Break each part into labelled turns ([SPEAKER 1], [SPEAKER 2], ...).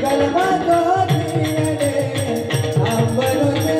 [SPEAKER 1] गलबा तो दिए रे अंबरों से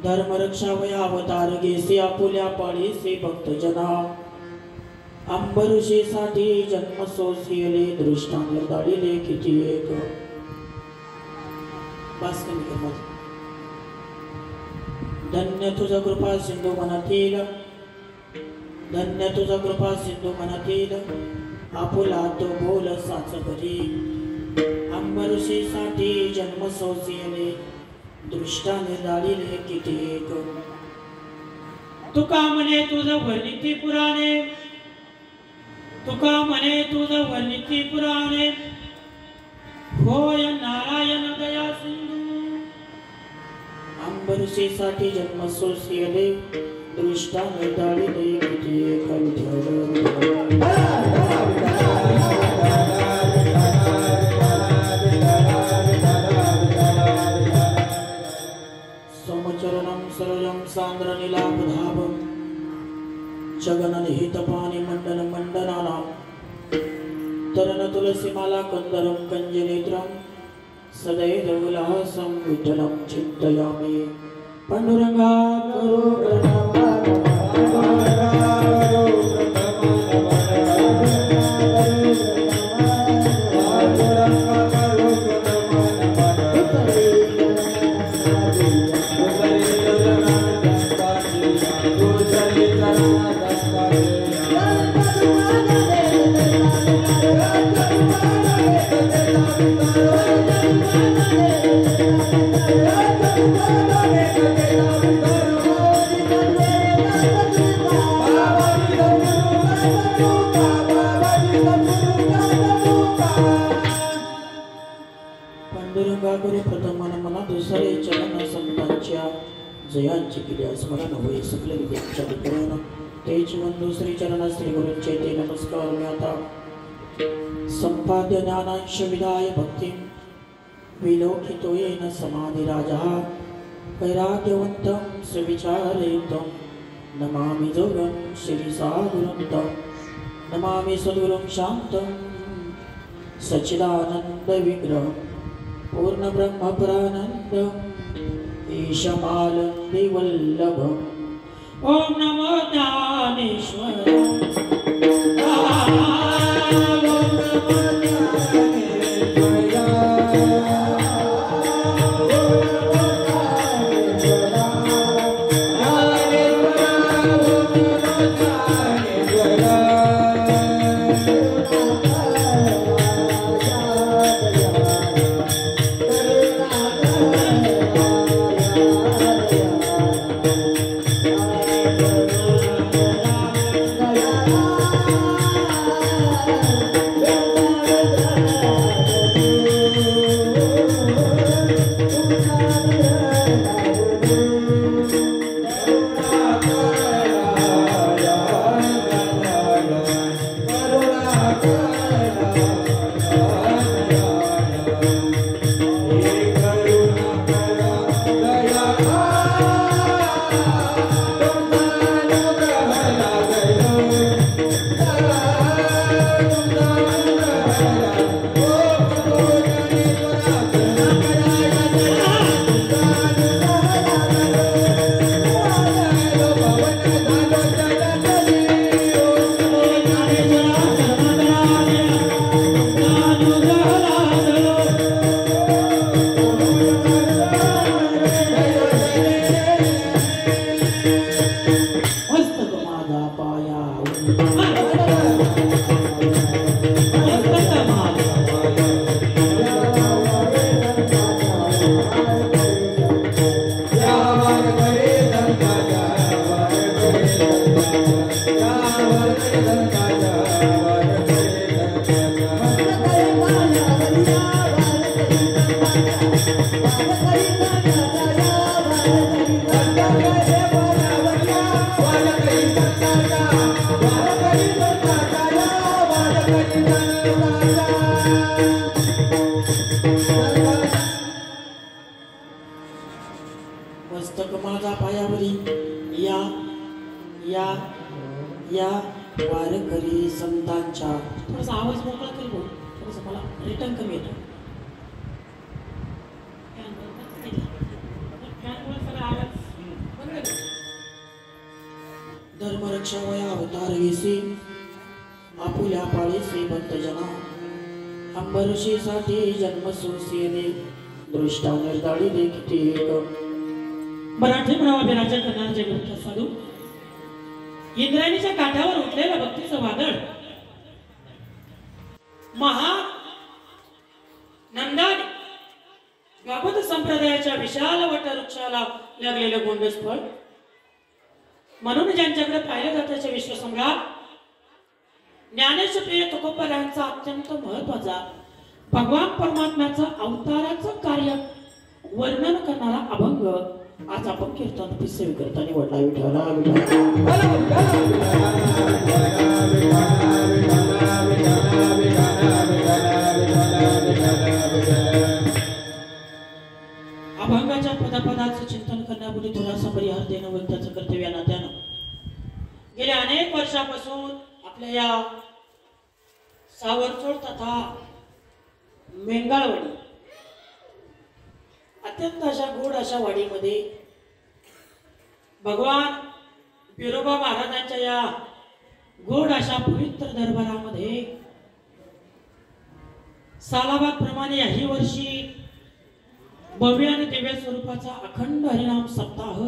[SPEAKER 1] धर्मरक्षावया अवतार घेसे आपुल्या पाळीसे भक्तजना अंबरुषेसाठी जन्म सोसियले दृष्टाने दाडिले किती एक धन्य तुझा कृपा सिंधू मनातील धन्य तुझा कृपा सिंधू मनातील आपुला तो बोल साच करी अंबरुषेसाठी जन्म सोसियले दृष्टाने दाडिले किती एक तुका म्हणे तुझं वर्णिती पुराणे तुका म्हणे तुझं वर्णिती पुराणे होय नारायण दया सिंधू अंबरुषेसाठी जन्म सोसियले दृष्टाने दाडिले किती एक सरोजं सांद्र नीलापधाभं जगनन हितपानि मंडन मंडनानां तरण तुलसी माला कंदरं कंजनेत्रं सदैव उल्लासं विठ्ठलं चिन्तयामि पांडुरंगा करो प्रणमामि जयांची केल्या स्मरण होई सकल विद्यांच्या विग्रहण तेज बंधू श्री चरण श्री गुरूंचे ते नमस्कार मी आता संपाद्य ज्ञानांश विदाय भक्ती विलोकितो येन समाधी राजा वैराग्यवंतं सुविचारयुक्तं नमामि जोगं श्री सागुरंतं नमामि सद्गुरुं शान्तं सच्चिदानंद विग्रहं पूर्ण ब्रह्म परानंदं ईशमालंदी वल्लभं ओम नमो ज्ञानेश्वराय
[SPEAKER 2] Yeah.
[SPEAKER 1] सेवक माझा पायावरी या या या वारकरी संतांच्या थोडासा आवाज मोकळा कर बोल थोडंसं मला रिटर्न कमी येतो धर्मरक्षा वया अवतार येसी आपुल्या पाळी श्रीमंत जना अंबरशीसाठी जन्म सोसियने दृष्टा निर्दाळी देखील एक
[SPEAKER 2] मराठी म्हणावा राज्य करणारे ग्रंथ साधू इंद्रायणीच्या काठावर उठलेलं भक्तीचं वादळ महा नंदाने गाभत संप्रदायाच्या विशाल वटवृक्षाला लागलेलं गोंडस फळ म्हणून ज्यांच्याकडे पाहिलं जात्याचे विश्वसम्राट ज्ञानेश्वर प्रिय तुकोबरायांचा अत्यंत महत्वाचा भगवान परमात्म्याचं अवताराचं कार्य वर्णन करणारा अभंग आज आपण कीर्तन पिसेवी करताना वडला विठ्ठला अभंगाच्या पदापदाचं चिंतन करण्यापूर्वी थोडासा परिहार देणं व्यक्ताचं कर्तव्य नात्यानं गेल्या अनेक वर्षापासून आपल्या या सावरचोड तथा मेंगाळवाडी अत्यंत अशा गोड अशा वाडीमध्ये भगवान बिरोबा महाराजांच्या या गोड अशा पवित्र दरबारामध्ये सालाबाद प्रमाणे याही वर्षी भव्य आणि दिव्य स्वरूपाचा अखंड हरिनाम सप्ताह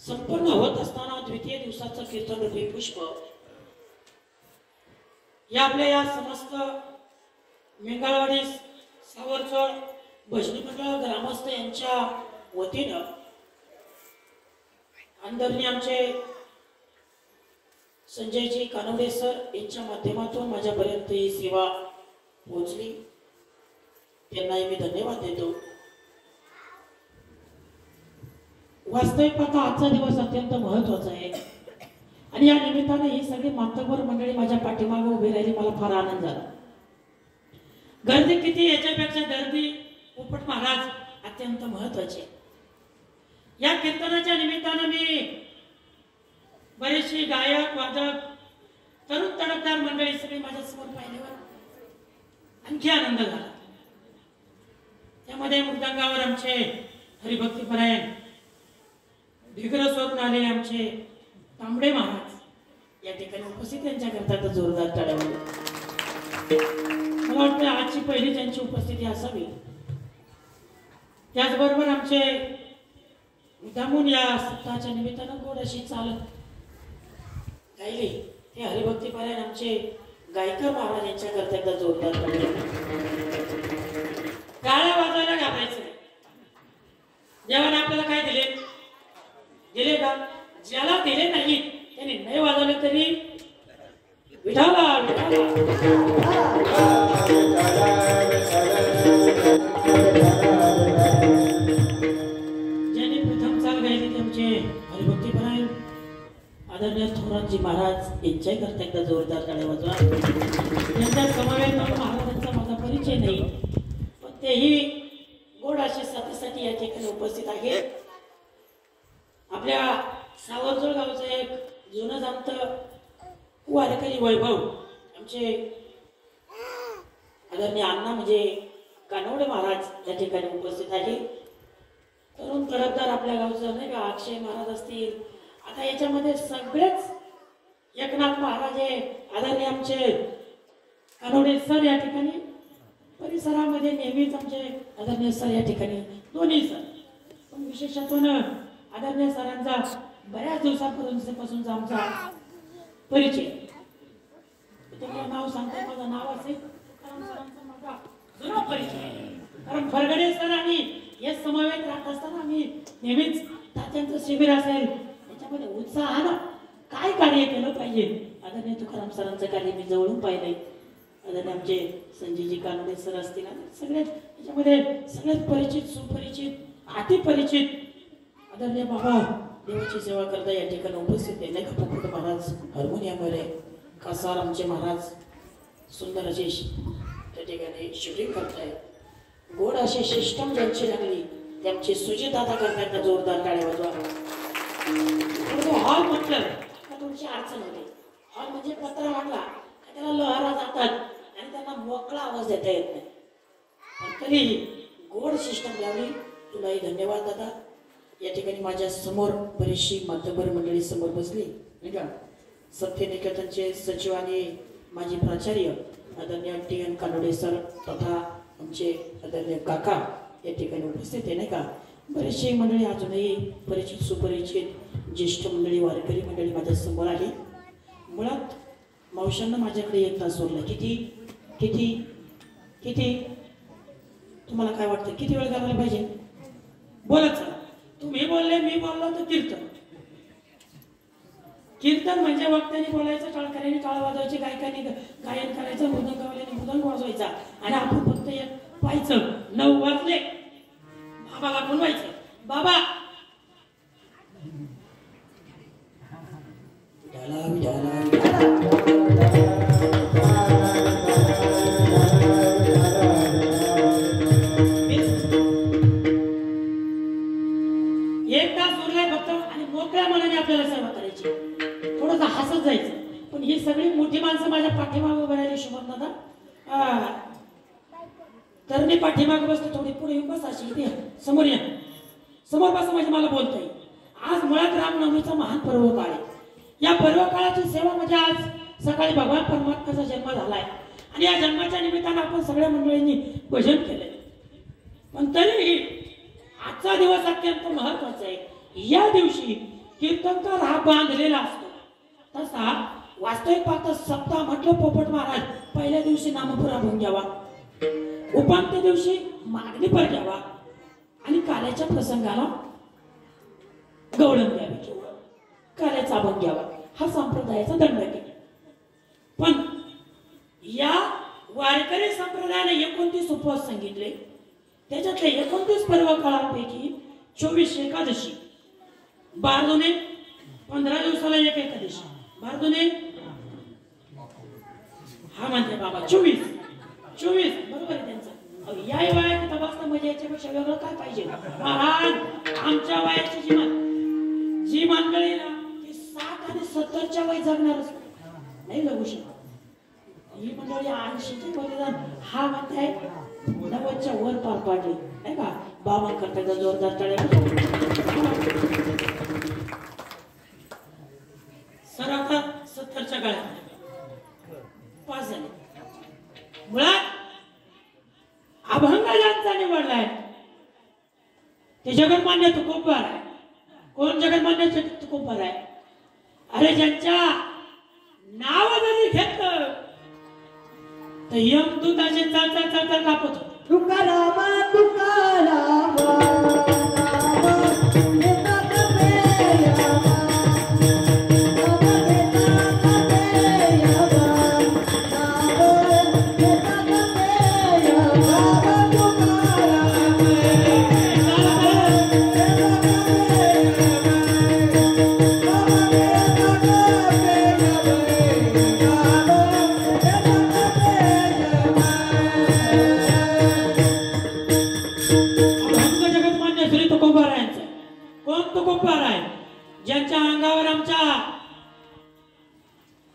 [SPEAKER 2] संपन्न होत असताना द्वितीय दिवसाचं कीर्तन रूपी पुष्प या आपल्या या समस्त मेंगाळवाडी सावरचोड भजनी मंडळ ग्रामस्थ यांच्या वतीनं आदरणीय आमचे संजयजी कानवडे सर यांच्या माध्यमातून माझ्यापर्यंत ही सेवा पोहोचली त्यांनाही मी धन्यवाद देतो वास्तविक पाहता आजचा दिवस अत्यंत महत्वाचा आहे आणि या निमित्ताने ही सगळी मातबर मंडळी माझ्या पाठीमागे उभी राहिली मला फार आनंद झाला गर्दी किती याच्यापेक्षा गर्दी पोपट महाराज अत्यंत महत्वाचे या कीर्तनाच्या निमित्ताने मी बरेचसे गायक वादक तरुण तडफदार मंडळी सगळी माझ्या समोर पाहिल्यावर आणखी आनंद झाला त्यामध्ये मृदंगावर आमचे हरिभक्तीपरायण ढिगरसवरून आलेले आमचे तांबडे महाराज या ठिकाणी उपस्थित यांच्याकरता जोरदार टाळ्या मला वाटतं आजची पहिली त्यांची उपस्थिती असावी त्याचबरोबर आमचे मुद्दामून या सप्ताहाच्या निमित्तानं गोड अशी चालत गायली ते हरिभक्तीपरायण आमचे गायकर महाराज यांच्याकरता एकदा जोरदार टाळ्या वाजवायला घाबरायचं नाही देवाने आपल्याला काय दिले दिले का ज्याला दिले नाही त्याने नाही वाजवले तरी विठाला ज्याने प्रथम चाल गायली ते आमचे हरिभक्तीपरायण आदरणीय थोरातजी महाराज यांच्याही करता एकदा जोरदार टाळ्या वाजवा त्यांच्या समवेत महाराजांचा माझा परिचय नाही पण तेही गोड असे साथीसाठी या ठिकाणी उपस्थित आहेत आपल्या सावरचोड गावचं एक जुनं जाणतं वारकरी वैभव आमचे आदरणीय अण्णा म्हणजे कानवडे महाराज या ठिकाणी उपस्थित आहे तरुण तडफदार आपल्या गावचं नाही का अक्षय महाराज असतील आता याच्यामध्ये सगळेच एकनाथ महाराज आहे आदरणीय आमचे कानवडे सर या ठिकाणी परिसरामध्ये नेहमीच आमचे आदरणीय सर या ठिकाणी दोन्ही सर पण विशेषत्वान आदरणीय सरांचा बऱ्याच दिवसापासूनचा आमचा परिचय तुम्हाला नाव सांगता माझं नाव असेल तुकाराम सरांचा माझा जुना परिचय कारण फरगडे सर आणि हे समवेत राहत असताना आम्ही नेहमीच तात्यांचं शिबिर असेल याच्यामध्ये उत्साहानं काय कार्य केलं पाहिजे आदरणीय तुकाराम सरांचं कार्य मी जवळून पाहिलंय आदरणीय आमचे संजयजी कानडे सर असतील सगळ्यात याच्यामध्ये सगळ्यात परिचित सुपरिचित अतिपरिचित आदरणीय बाबा देवाची सेवा करता या ठिकाणी उपस्थित आहे नाही का पोपट महाराज हार्मोनियमवर आहे खासार आमचे महाराज सुंदर असे त्या ठिकाणी शूटिंग करताय गोड अशी सिस्टम ज्यांची लागली
[SPEAKER 1] त्यांची सुजित दादा करताना जोरदार टाळ्या वाजवा.
[SPEAKER 2] हॉल म्हटलं का तुमची अडचण होते. हॉल म्हणजे पत्रा म्हटला का त्याला लहरा जातात आणि त्यांना मोकळा आवाज देता येत नाही. पण तरी गोड सिस्टम लावली. तुलाही धन्यवाद दादा. या ठिकाणी माझ्या समोर बरीचशी माध्यमभर मंडळी समोर बसली नाही का. सत्यनिकेतनचे सचिव आणि माजी प्राचार्य आदरणीय टी.एन. कानोडे सर तथा आमचे आदरणीय काका या ठिकाणी उपस्थित आहे नाही का. बरेचसे मंडळी अजूनही परिचित सुपरिचित ज्येष्ठ मंडळी वारकरी मंडळी माझ्या समोर आली. मुळात मावशांना माझ्याकडे 1 तास सोडला. किती किती किती तुम्हाला काय वाटतं किती वेळ घालायला पाहिजे? बोलत चला. तुम्ही बोलले मी बोललो तर कीर्तन. कीर्तन म्हणजे वक्त्याने बोलायचं, टाळकऱ्याने टाळ वाजवायचे, गायकाने गायन करायचं, मृदंगवाल्याने मृदंग वाजवायचा आणि आपण फक्त एक पाहायचं. 9 वाजले बाबाला बोलवायचं. बाबा एक तास उरलाय फक्त आणि मोकळ्या मनाने आपल्याला सेवा करायची. थोडंसं हसत जायचं. पण ही सगळी मोठी माणसं माझ्या पाठीमागे उभे राहिली. शुभम दादा तर मी पाठीमागे बसतो. थोडी पुढे येऊन बस. अशी इथे समोर या. समोर बसा म्हणजे मला बोलता येईल. आज मुळात रामनवमीचा महान पर्व काळ आहे. या पर्व काळाची सेवा म्हणजे आज सकाळी भगवान परमात्म्याचा जन्म झालाय आणि या जन्माच्या निमित्तानं आपण सगळ्या मंडळींनी भजन केलंय. पण तरीही आजचा दिवस अत्यंत महत्वाचा आहे. या दिवशी कीर्तनकार हा बांधलेला असतो. तसा वास्तविक पाहता सप्ताह म्हटलं पोपट महाराज पहिल्या दिवशी नामपुरा होऊन घ्यावा, उपांत्य दिवशी मागणी पर घ्यावा आणि काल्याच्या प्रसंगाला गवळण द्यावी किंवा काल्याचा अभंग घ्यावा. हा संप्रदायाचा दंड आहे. पण या वारकरी संप्रदायाने 29 उपवास सांगितले. त्याच्यातले 29 पर्व काळांपैकी 24 एकादशी, बारदुने 15 दिवसाला एक एकादशी, बारदुने हा म्हणते बाबा 24 बरोबर आहे त्यांचं. या वयाची तपासणं म्हणजे याच्यापेक्षा वेगळं काय पाहिजे? महाराज आमच्या वयाची जी मंडळी ना ती 60 आणि 70च्या वय जगणारच नाही जगू शकत. ही मंडळी 80चे बलिदान हा म्हणताय 90च्या वर पार पाडली नाही का. बाबा करता जोरदार टाळ्या. सर आता 70च्या काळात पास झाले. मुळात अभंग ज्यांचा निवडलाय ते जगन्मान्य तुकोबार आहे. कोण जगन्मान्य तुकोबार आहे? अरे ज्यांच्या नाव जरी घेतलं तर यमदूताचे चालता कापत होते.
[SPEAKER 3] तुकारामा तुकारामा
[SPEAKER 2] ज्यांच्या अंगावर आमच्या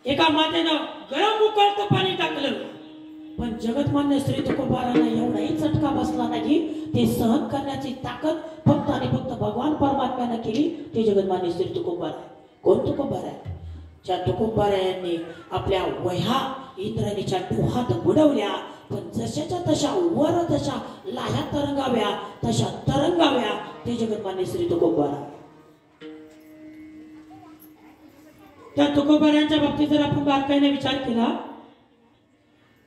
[SPEAKER 2] एका मातेनं गरम उकळतं पाणी टाकलं पण जगतमान्य श्री तुकोबारांना एवढाही चटका बसला नाही. ते सहन करण्याची ताकद फक्त आणि फक्त भगवान परमात्म्यानं केली. ते जगतमान्य श्री तुकोबार आहे. कोण तुकोबार आहे? ज्या तुकोबारायांनी आपल्या वह्या इंद्राणीच्या डोहात बुडवल्या पण जशाच्या तशा वर तशा लाह्या तरंगाव्या तशा तरंगाव्या. ते जगतमान्य श्री तुकोबार. त्या तुकोबारायांच्या बाबतीत जर आपण बारकाईने विचार केला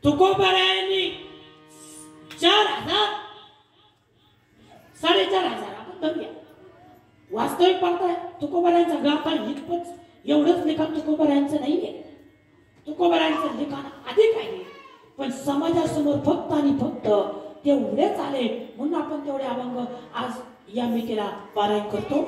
[SPEAKER 2] तुकोबारायांनी 4,000 4,500 आपण धरूया. वास्तविक पाहताय तुकोबारायांचा गाथा इतकंच एवढंच लिखाण तुकोबारायांचं नाहीये. तुकोबारायांचं लिखाण अधिक आहे पण समाजासमोर फक्त आणि फक्त तेवढेच आले म्हणून आपण तेवढे अभंग आज या मितीला पारायण करतो.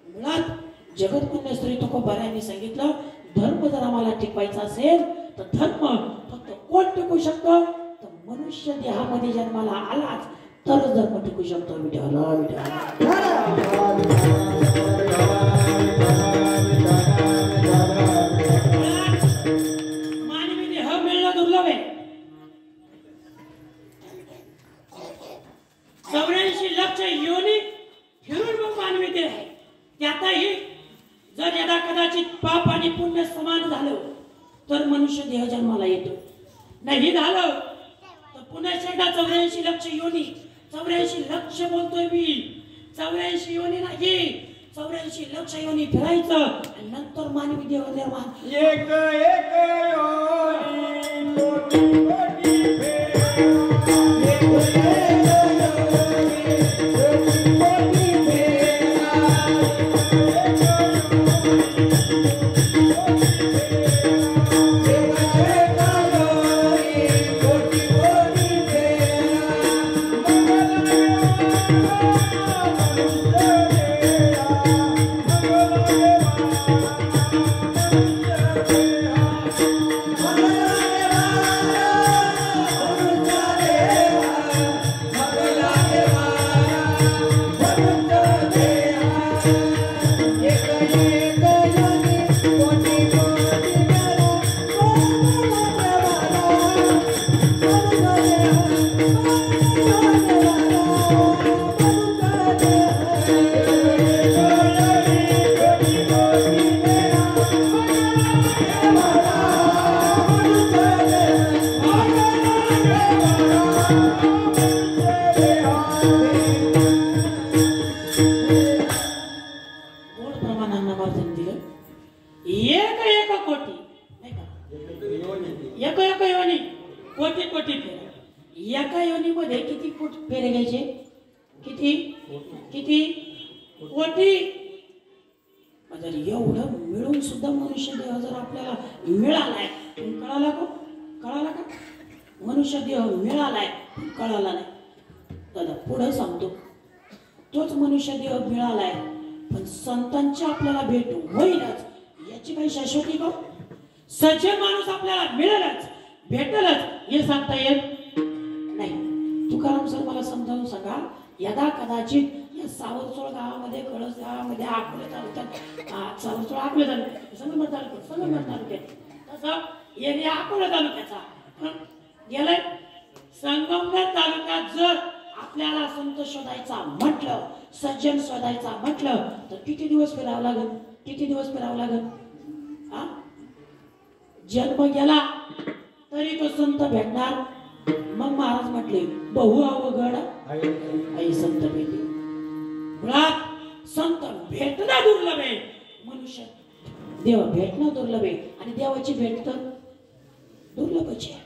[SPEAKER 2] मुळात जगतमान्य श्री तुकोबारायांनी सांगितलं धर्म जर आम्हाला टिकवायचा असेल तर धर्म फक्त कोण टिकू शकतो? तर मनुष्य देहामध्ये जन्माला आलाच तरच धर्म टिकू शकतो. विठ्ठला विठ्ठला. मानवी देह मिळणं दुर्लभ आहे. 84 लक्ष योनी फिरून मग मानवी देह आहे. त्यातही जर यदा कदाचित पाप आणि पुण्य समान झालं तर मनुष्य देह जन्माला येतो. नाही झालं तर पुन्हा एकदा 84 लक्ष योनी. 84 लक्ष बोलतोय मी, 84 योनी नाही, 84 लक्ष योनी फिरायचं आणि नंतर मानवी देह निर्माण.
[SPEAKER 3] एक एक योनी कोटी कोटी फेरा, एक
[SPEAKER 2] एका योनीमध्ये किती फूट फेरे घ्यायचे? किती किती कोटी. जर एवढं मिळून सुद्धा मनुष्य देह जर आपल्याला मिळालाय, कळाला का? कळाला का? मनुष्य देह मिळालाय, कळाला नाही. दादा पुढे सांगतो, तोच मनुष्य देह मिळालाय पण संतांची आपल्याला भेट होईलच याची काही शाश्वती का? सज्जन माणूस आपल्याला मिळेलच, भेटेलच हे सांगता येत नाही. तुकाराम सर मला समजावून सांगा, यदा कदाचित या सावरचोळ गावामध्ये, कळस गावामध्ये, अकोले तालुक्यात, सावरचोळ अकोले तालुक्यात, संगमेश्वर तालुक्यात तसं एरिया अकोले तालुक्याचा गेलाय. संगमनेर तालुक्यात जर आपल्याला संत शोधायचा म्हटलं, सज्जन शोधायचा म्हटलं तर किती दिवस फिरावं लागेल? किती दिवस फिरावं लागेल? जन्म गेला तरी तो संत भेटणार. मग महाराज म्हटले, बहु अवघड आई संत भेटे. मुळात संत भेटणं दुर्लभ आहे. मनुष्य देव भेटणं दुर्लभ आहे आणि देवाची भेट तर दुर्लभच आहे.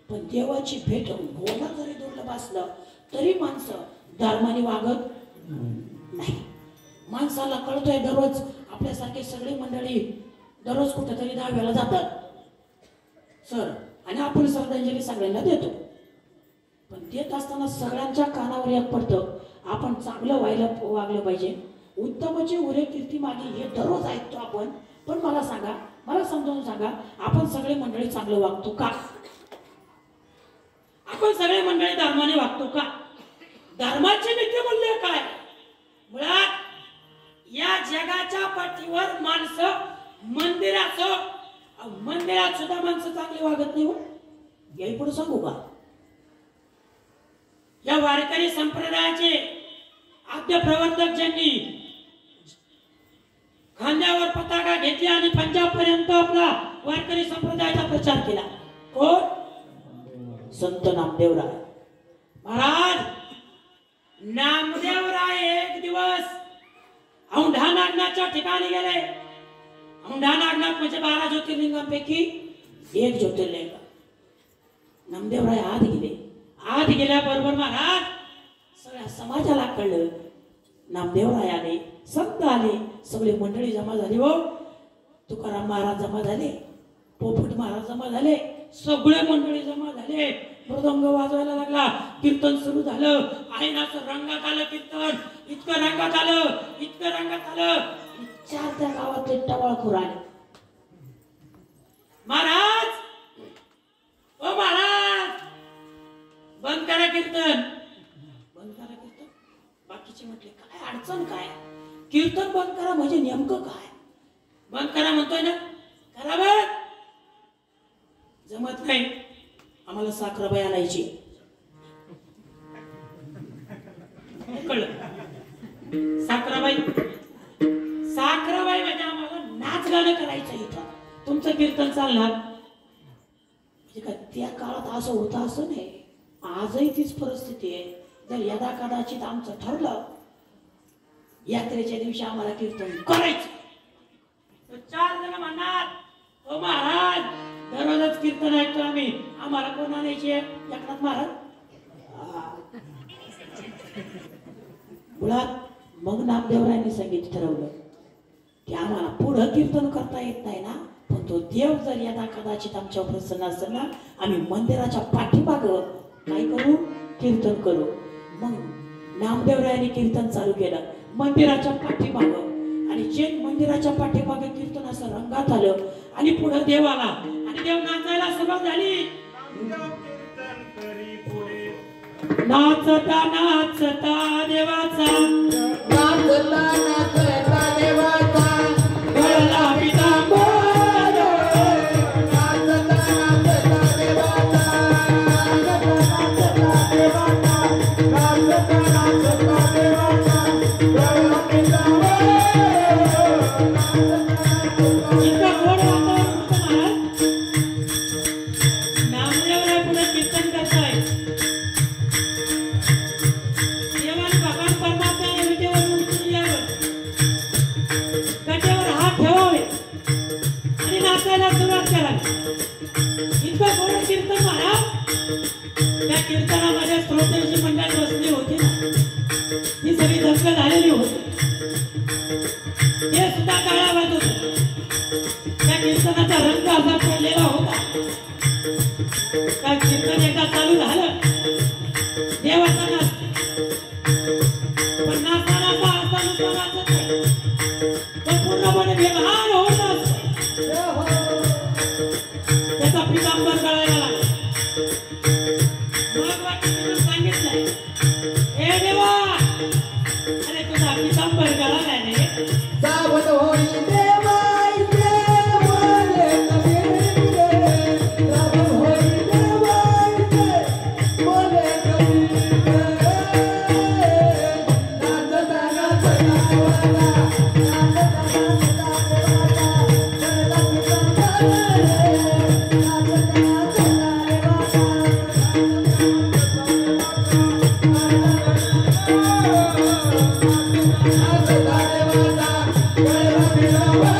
[SPEAKER 2] पण देवाची भेट होणं जरी दुर्लभ असलं तरी माणसं धर्माने वागत नाही. माणसाला कळतोय दररोज आपल्यासारखे सगळे मंडळी दररोज कुठेतरी 10 वेळा जातात सर, आणि आपण श्रद्धांजली सगळ्यांना देतो. पण देत असताना सगळ्यांच्या कानावर एक पडतं, आपण चांगलं वागलं पाहिजे, उत्तमचे उरे कीर्ती मागे हे दररोज ऐकतो आपण. पण मला सांगा, मला समजावून सांगा, आपण सगळे मंडळी चांगलं वागतो का? आपण सगळे मंडळी धर्माने वागतो का? धर्माचे नित्यमूल्य काय? मुळात या जगाच्या पाठीवर माणसं मंदिरात सुद्धा माणसं चांगली वागत नाही. हो याही पुढे सांगू का? या वारकरी संप्रदायाचे आद्य प्रवर्तक ज्यांनी खांद्यावर पताका घेतली आणि पंजाब पर्यंत आपला वारकरी संप्रदायाचा प्रचार केला, कोण? संत नामदेवराय महाराज. नामदेवराय एक दिवस औंढा नागनाथच्या ठिकाणी गेले. औंढा नागनाथ म्हणजे 12 ज्योतिर्लिंगांपैकी एक ज्योतिर्लिंग. नामदेवराय आत गेले. आत गेल्याबरोबर महाराज सगळ्या समाजाला कळलं नामदेवराय आले, संत आले, सगळे मंडळी जमा झाली. हो तुकाराम महाराज जमा झाले, पोपट महाराज जमा झाले, सगळे मंडळी जमा झाले. मृदंग वाजवायला लागला, कीर्तन सुरू झालं. आईनाचं रंगात आलं कीर्तन, इतकं रंगात आलं, इतकं रंगात आलं. 4 त्या गावातले टवाळखोर आले. महाराज, ओ महाराज, बंद करा कीर्तन. बंद महाराजांची म्हटले काय अडचण काय कीर्तन बंद करा म्हणजे नेमकं काय बंद करा म्हणतोय ना करा बंद जमत नाही आम्हाला साखराबाई आणायची कळलं साखराबाई म्हणजे आम्हाला नाच गाणं करायचं इथं तुमचं कीर्तन चालणार म्हणजे का त्या काळात असं होतं असं नाही आजही तीच परिस्थिती आहे जर यदा कदाचित आमचं ठरलं यात्रेच्या दिवशी आम्हाला कीर्तन करायचं 4 जण म्हणणार ओ महाराज दररोजच कीर्तन ऐकतो आम्ही आम्हाला कोण आणायचे एकनाथ महाराज मुळात मग नामदेवरायांनी संगीत ठरवलं की आम्हाला पुढं कीर्तन करता येत नाही ना पण तो देव जर यदा कदाचित आमच्या प्रसन्न असेल ना आम्ही मंदिराच्या पाठीमागं काय करू कीर्तन करू मग नामदेवरायांनी कीर्तन चालू केलं मंदिराच्या पाठीमागं आणि जे मंदिराच्या पाठीमागे कीर्तन असं रंगात आलं आणि पुढे देव आला आणि देव नाचायला सुरुवात झाली नाचता नाचता देवाचा
[SPEAKER 3] नाचता नाचता देवाचा
[SPEAKER 2] गळला पितांबर
[SPEAKER 3] नाचता नाचता देवाचा नाचता देवाचा नाचता नाचता देवाचा गळा पितांबर
[SPEAKER 2] इतका गोड वातावरण होतं महाराज नामदेवराय पुढे कीर्तन करताय देवाने भगवान परमात्म्याने विटेवर उचलून यावं कटेवर हात ठेवावे आणि नाचायला सुरुवात करावी इतकं गोड कीर्तन महाराज त्या कीर्तनामध्ये श्रोतेची मंडळी बसली होती ना ही सगळी दंग झालेली होती हे सुद्धा काळाबाद होत त्या कीर्तनाचा रंग असा पडलेला होता त्या कीर्तन एकदा चालू झालं देवाचा नाच पण नाचा नाचा असा नुसता नाचत नाही तो पूर्णपणे बेभान होऊन नाचतो त्याचा पितांबर गळायला लागला मग वाटतं सांगितलंय हे देवा अरे तुझा पितांबर गळाला रे
[SPEAKER 3] सावध होई देवाचे बोले कबीर सावध होई देवाचे बोले कबीर नाचता नाचता देवाचा नाचता नाचता देवाचा गळा पितांबर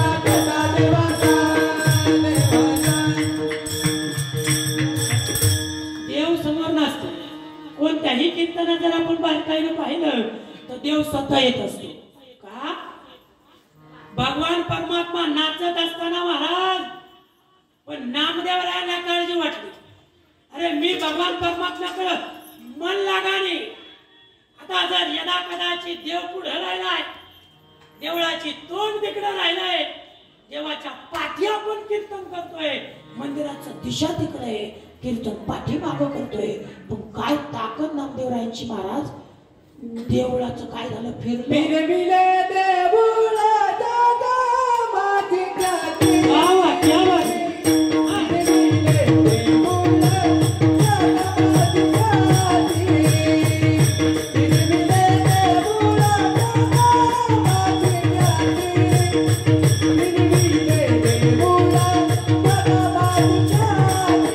[SPEAKER 3] नाचता नाचता
[SPEAKER 2] देव समोर नसतो कोणत्याही कीर्तनात जर आपण बारकाईने पाहिलं तर देव स्वतः येत असतो का भगवान परमात्मा नाचत असताना महाराज पण नामदेवरायांना काळजी वाटली अरे मी भगवान परमात्म्याकडे मन लागाने आता जर यदा कदाचित देव पुढे राहिलाय देवळाची तोंड तिकडे राहिलाय देवाच्या पाठी आपण कीर्तन करतोय मंदिराचं दिशा तिकडे आहे कीर्तन पाठीमागं करतोय पण काय ताकद नामदेवरायांची महाराज देवळाचं काय झालं फिरलं
[SPEAKER 3] फिरविले देऊळ जागा माझी गाठी
[SPEAKER 2] वा वा, क्या बात आहे.
[SPEAKER 3] फिरविले देऊळ जागा माझी गाठी फिरविले देऊळ जागा माझी गाठी फिरविले देऊळ जागा माझी गाठी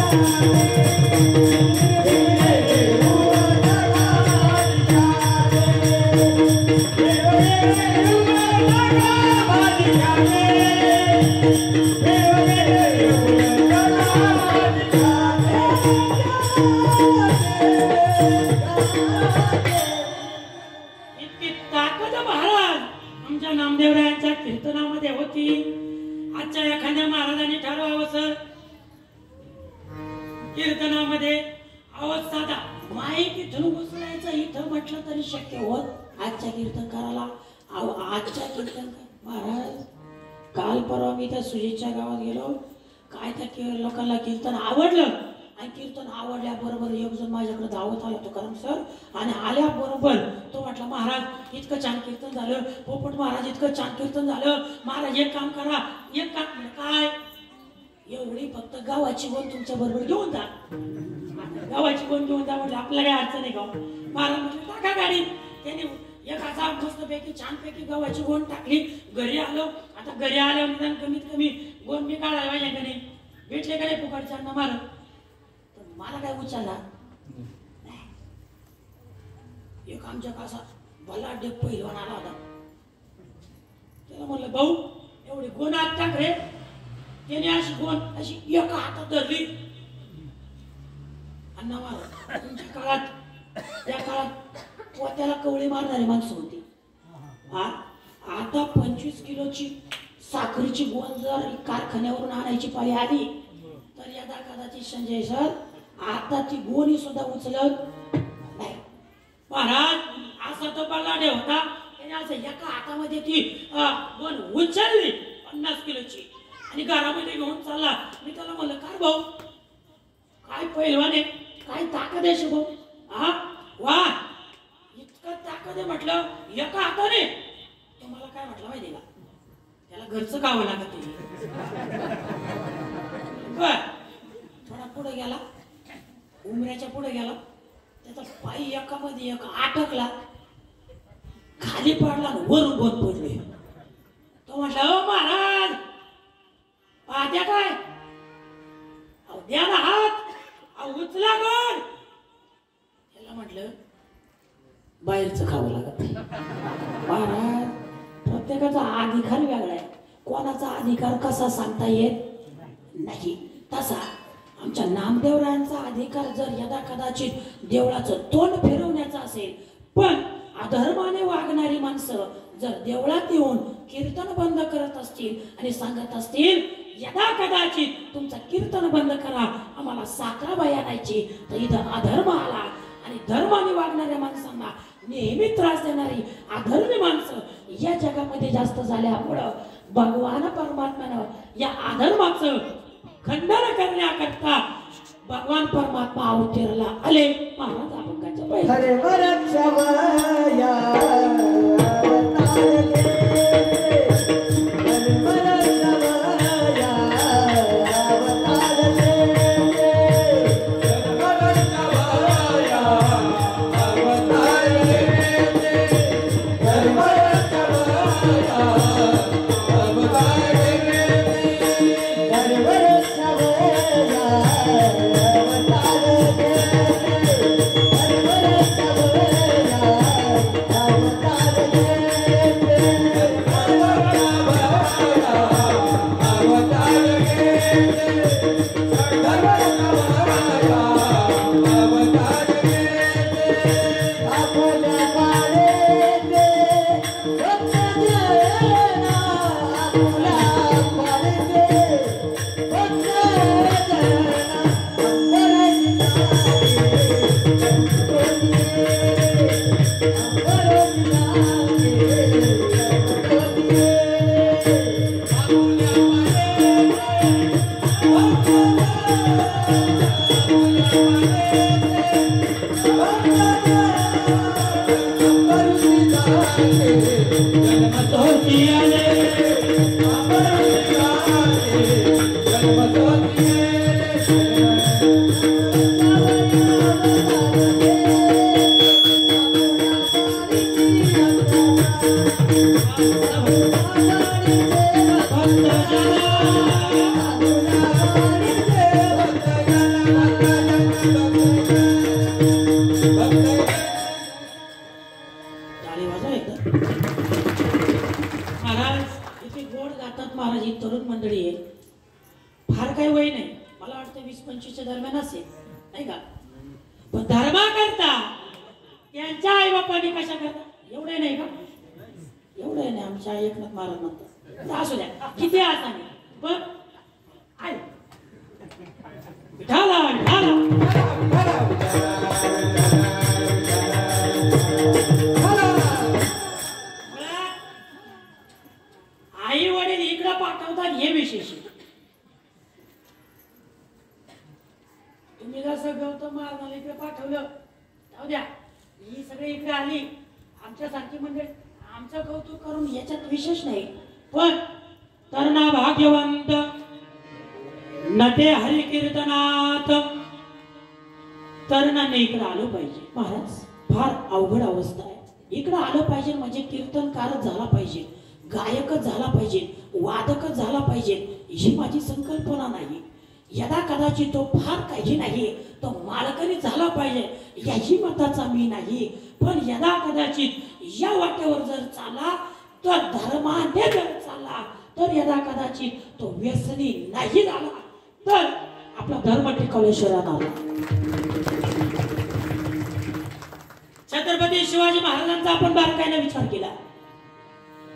[SPEAKER 2] इतकी ताकद महाराज आमच्या नामदेवरायांच्या कीर्तनामध्ये होती. आजच्या एखाद्या महाराजांनी ठरवावं सर कीर्तनामध्ये आवाज साधा माईक इथून घुसवायचं इथं म्हटलं तरी शक्य होत आजच्या कीर्तनकाराला. आजच्या कीर्तनकार महाराज काल परवा मी त्या सुजीतच्या गावात गेलो. काय त्या लोकांना कीर्तन आवडलं आणि कीर्तन आवडल्याबरोबर एक जण माझ्याकडे धावत आला तुकाराम सर आणि आल्याबरोबर तो म्हटला महाराज इतकं छान कीर्तन झालं. पोपट महाराज इतकं छान कीर्तन झालं. महाराज एक काम करा एक काम म्हणजे काय एवढी फक्त गावाची गोण तुमच्या बरोबर घेऊन जा. गावाची गोण घेऊन जा म्हटलं आपल्या काही अडचण आहे गाव. महाराज म्हटलं टाका गाडी. त्याने एक हजार मस्तपैकी छानपैकी गव्हाची गोण टाकली. घरी आलो. आता घरी आल्यावर कमीत कमी गोण मी काढायला पाहिजे का नाही. भेटले का नाही फुकटच्यांना मारत तर मला काय उचलला एक आमच्या कासा भला डेप पहिलवान आला होता. त्याला म्हणलं भाऊ एवढी गोण आत टाक रे. त्याने अशी गोण अशी एका हातात धरली. अण्णा महाराज तुमच्या काळात त्या काळात पोत्याला कवळी मारणारी माणसं होती. आता 25 किलोची साखरेची गोण जर कारखान्यावरून आणायची पाळी आली तर यदा कदाचित संजय सर आता ती गोणी सुद्धा उचलत नाही. महाराज असा तो बलाढ्य होता. त्याने असं एका हातामध्ये ती गोण उचलली 50 किलोची आणि घरामध्ये घेऊन चालला. मी त्याला म्हणलं काय भाऊ काय पहिलवान आहे काय ताकद आहे शुभम. हा वा इतकं ताकद आहे म्हटलं एका हाताने. तुम्हाला काय म्हटलं माहिती का त्याला घरचं खावं लागत बर. थोडा पुढे गेला उमऱ्याच्या पुढे गेला त्याचा पायी एकामध्ये एक अटकला खाली पडला वरून गोन पडले. तो म्हटला ओ महाराज पाहत्या काय अहो द्या ना हात अहो उचला गोन. त्याला म्हटलं बाहेरचं खावं लागत महाराज. प्रत्येकाचा अधिकार वेगळा आहे. कोणाचा अधिकार कसा सांगता येत नाही. तसा आमच्या नामदेवरायांचा अधिकार जर यदा कदाचित देवळाचं तोंड फिरवण्याचा असेल पण अधर्माने वागणारी माणसं जर देवळात येऊन कीर्तन बंद करत असतील आणि सांगत असतील यदा कदाचित तुमचं कीर्तन बंद करा आम्हाला साखराबाई आणायची तर इथं अधर्म आला. आणि धर्माने वागणाऱ्या माणसांना नेहमी त्रास देणारी अधर्मी माणसं या जगामध्ये जास्त झाल्यामुळं भगवान परमात्म्यानं या अधर्माचं खंडन करण्याकरता भगवान परमात्मा अवतरला आले. महाराज अभंगाच्या पहिले
[SPEAKER 3] हरे वरक्षवया
[SPEAKER 2] नाही का? पण धर्मा करता त्यांच्या आई बापांनी कशा करता एवढे नाही का? एवढे नाही आमच्या एकनाथ महाराज म्हणतात. असू द्या किती असा नाही पण आहे विठाला आई वडील इकडं पाठवतात हे विशेष. तुम्ही जसं गौतम महाराजांना इकडे पाठवलं जाऊ द्या ही सगळी इकडे आली आमच्यासारखी म्हणजे आमचं कौतुक करून याच्यात विशेष नाही. पण तरणा भाग्यवंत नटे हरी कीर्तनात तरुणांनी इकडे आलं पाहिजे. महाराज फार अवघड अवस्था आहे. इकडे आलं पाहिजे म्हणजे कीर्तनकारच झाला पाहिजे, गायकच झाला पाहिजे, वादकच झाला पाहिजे ही माझी संकल्पना नाही. यदा कदाचित तो फार काही नाही तो मालकरी झाला पाहिजे याही मताचा मी नाही. पण यदा कदाचित या वाटेवर जर चालला तर धर्माने जर चालला तर यदा कदाचित तो व्यसनी नाही झाला तर आपला धर्म टिकवल्याशिवाय राहणार. छत्रपती शिवाजी महाराजांचा आपण बारकाईने विचार केला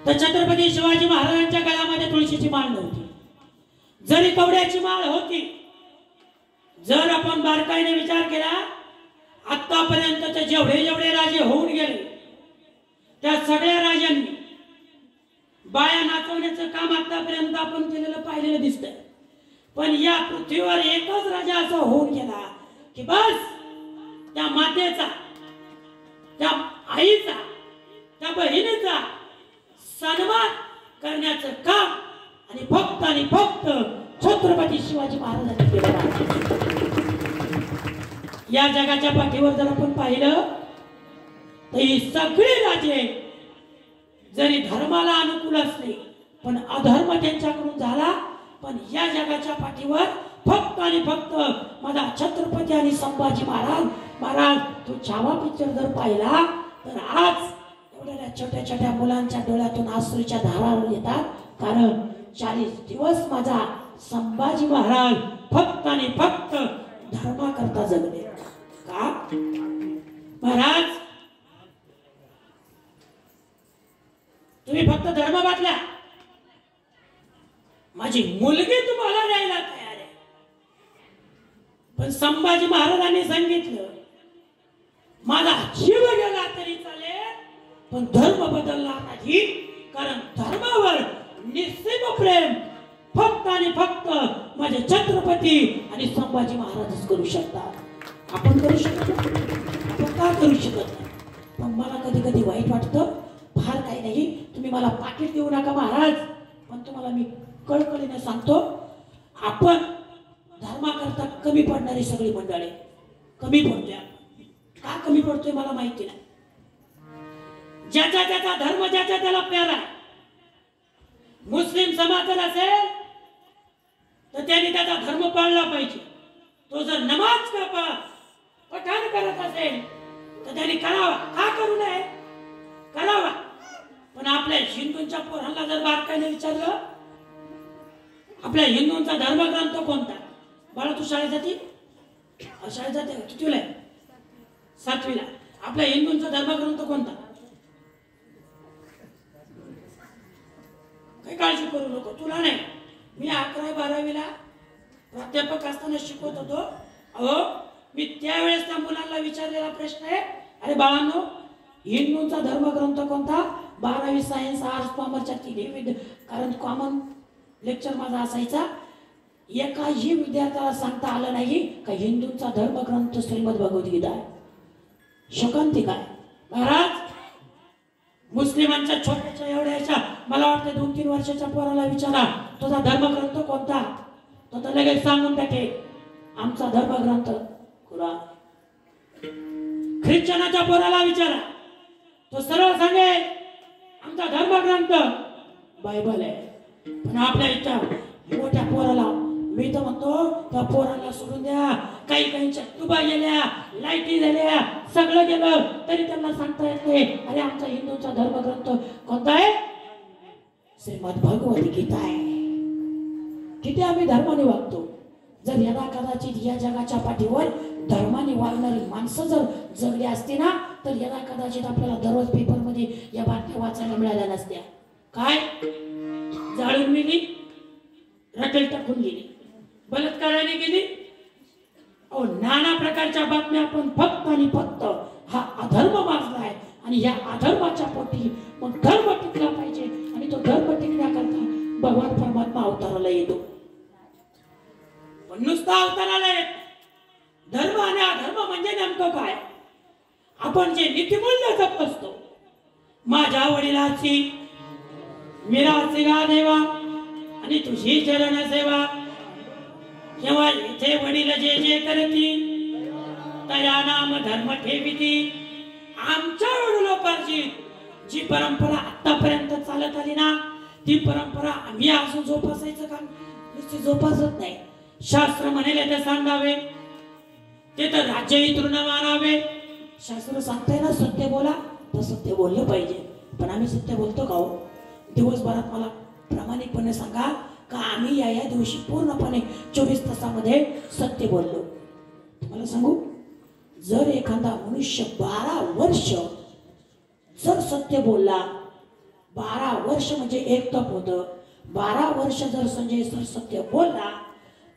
[SPEAKER 2] तर छत्रपती शिवाजी महाराजांच्या गळ्यामध्ये तुळशीची माळ नव्हती, जरी कवड्याची माळ होती. जर आपण बारकाईने विचार केला आतापर्यंतचे जेवढे जेवढे राजे होऊन गेले त्या सगळ्या राजांनी बाया नाचवण्याचं काम आतापर्यंत आपण केलेलं पाहिलेलं दिसतंय. पण या पृथ्वीवर एकच राजा असा होऊन गेला की बस त्या मातेचा, त्या आईचा, त्या बहिणीचा सन्मान करण्याचं काम आणि फक्त छत्रपती शिवाजी महाराजांनी केलं. या जगाच्या पाठीवर जर आपण पाहिलं तर ही सगळी राजे जरी धर्माला अनुकूल असले पण अधर्म त्यांच्याकडून झाला. पण या जगाच्या पाठीवर फक्त माझा छत्रपती आणि संभाजी महाराज तो छावा पिक्चर जर पाहिला तर आज एवढ्या छोट्या छोट्या मुलांच्या डोळ्यातून अश्रूच्या धारा येतात. कारण 40 दिवस माझा संभाजी महाराज फक्त धर्माकरता जगले. का महाराज तुम्ही फक्त धर्म बाटल्या, माझी मुलगी तुम्हाला द्यायला तयार आहे. पण संभाजी महाराजांनी सांगितलं माझा जीव गेला तरी चालेल पण धर्म बदलणार नाही. कारण धर्मावर निस्सीम प्रेम फक्त माझे छत्रपती आणि संभाजी महाराजच करू शकतात. आपण करू शकत आपण का करू शकत नाही. पण मला कधी कधी वाईट वाटतं. फार काही नाही, तुम्ही मला पाकिट देऊ नका महाराज, पण तुम्हाला मी कळकळीने सांगतो आपण धर्माकरता कमी पडणारी सगळी मंडळी कमी पडतोय. का कमी पडतोय मला माहिती नाही. ज्याचा त्याचा धर्म ज्याचा त्याला प्यारा. मुस्लिम समाज जर असेल तर त्यांनी त्याचा धर्म पाळला पाहिजे. तो जर नमाज पठण करत असेल तर त्यांनी करावा. का करू नये, करावा. पण आपल्या हिंदूंच्या पोरांना जर बारकाईने विचारलं आपल्या हिंदूंचा धर्मग्रंथ कोणता, बाळा तू शाळेत जाते, शाळेत जाते कितवीला आहे, 7वीला. आपल्या हिंदूंचा धर्मग्रंथ कोणता, काही काळजी करू नको, तुला नाही. मी 11वी 12वीला प्राध्यापक असताना शिकवत होतो. अहो मी त्यावेळेस त्या मुलांना विचारलेला प्रश्न आहे, अरे बाळांनो हिंदूंचा धर्मग्रंथ कोणता. 12वी सायन्स आर्ट्स कॉमर्सच्या तिन्ही कारण कॉमन लेक्चर माझा असायचा. एकाही विद्यार्थ्याला सांगता आलं नाही का हिंदूंचा धर्मग्रंथ श्रीमद भगवद्गीता आहे. शकांती काय महाराज. मुस्लिमांच्या छोट्याच्या एवढ्याच्या मला वाटतं 2-3 वर्षाच्या पोराला विचारा तुझा धर्मग्रंथ कोणता, तो तर लगेच सांगून टाके आमचा धर्मग्रंथ कुराण. ख्रिश्चनाच्या पोराला विचारा तो सरळ सांगेल आमचा धर्मग्रंथ बायबल आहे. पण आपल्या इथं मोठ्या पोराला मी तर म्हणतो त्या पोराला सोडून द्या. काही काहींच्या तुबा गेल्या, लाईटी झाल्या, सगळं गेलं तरी त्यांना सांगता येत नाही अरे आमचा हिंदूंचा धर्मग्रंथ कोणता आहे, श्रीमद भगवद्गीता आहे. किती आम्ही धर्माने वागतो. जर यदा कदाचित या जगाच्या पाठीवर धर्माने वागणारी माणसं जर जगली असती ना, तर यदा कदाचित आपल्याला दररोज पेपरमध्ये या बातम्या वाचायला मिळाल्या नसत्या. काय जाळून गेली, रटेल टाकून गेली, बलात्काराने गेली. नाना प्रकारच्या बातम्या आपण फक्त आणि फक्त हा अधर्म माजलाय. आणि या अधर्माच्या पोटी मग धर्म टिकला पाहिजे. आणि तो धर्म टिकण्याकरता भगवान परमात्मा अवताराला येतो. पण नुसता अवताराला येत. धर्म आणि अधर्म म्हणजे नेमकं काय? आपण जे नीतिमूल्य जपत असतो, माझ्या वडिलाची मीराची गा देवा आणि तुझी चरण सेवा, केव्हा इथे वडील जे जे करती तया नाम धर्म ठेविती. आमच्या वडिलोपार्जित जी परंपरा आतापर्यंत चालत आली ना, ती परंपरा आम्ही अजून जोपासायचं काम नुसती जोपासत नाही. शास्त्र म्हणेल ते सांगावे, ते तर राज्यही तृण मानावे. शास्त्र सांगताय ना सत्य बोला, तर सत्य बोललं पाहिजे. पण आम्ही सत्य बोलतो का हो? दिवसभरात मला प्रामाणिकपणे सांगा का आम्ही या दिवशी पूर्णपणे 24 तासामध्ये सत्य बोललो? तुम्हाला सांगू, जर एखादा मनुष्य 12 वर्ष जर सत्य बोलला, 12 वर्ष म्हणजे एक तप होतं, 12 वर्ष जर संजय सर सत्य बोलला,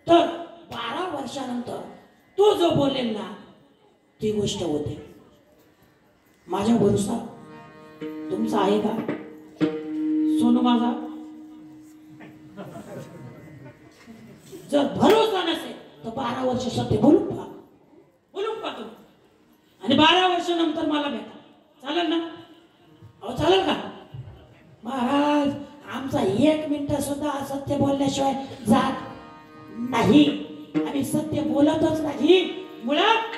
[SPEAKER 2] तर 12 वर्षानंतर तो जो बोलेल ना, ती गोष्ट होते. माझ्या भरोसा तुमचा आहे का सोनू माझा? जर भरोसा नसेल तर 12 वर्ष सत्य बोलून पहा, बोलून पहा तुम्ही. आणि 12 वर्षानंतर मला भेटा, चालेल ना? अहो चालेल का महाराज? आमचा 1 मिनिट सुद्धा सत्य बोलल्याशिवाय जात नाही. आम्ही सत्य बोलतच नाही. मुळात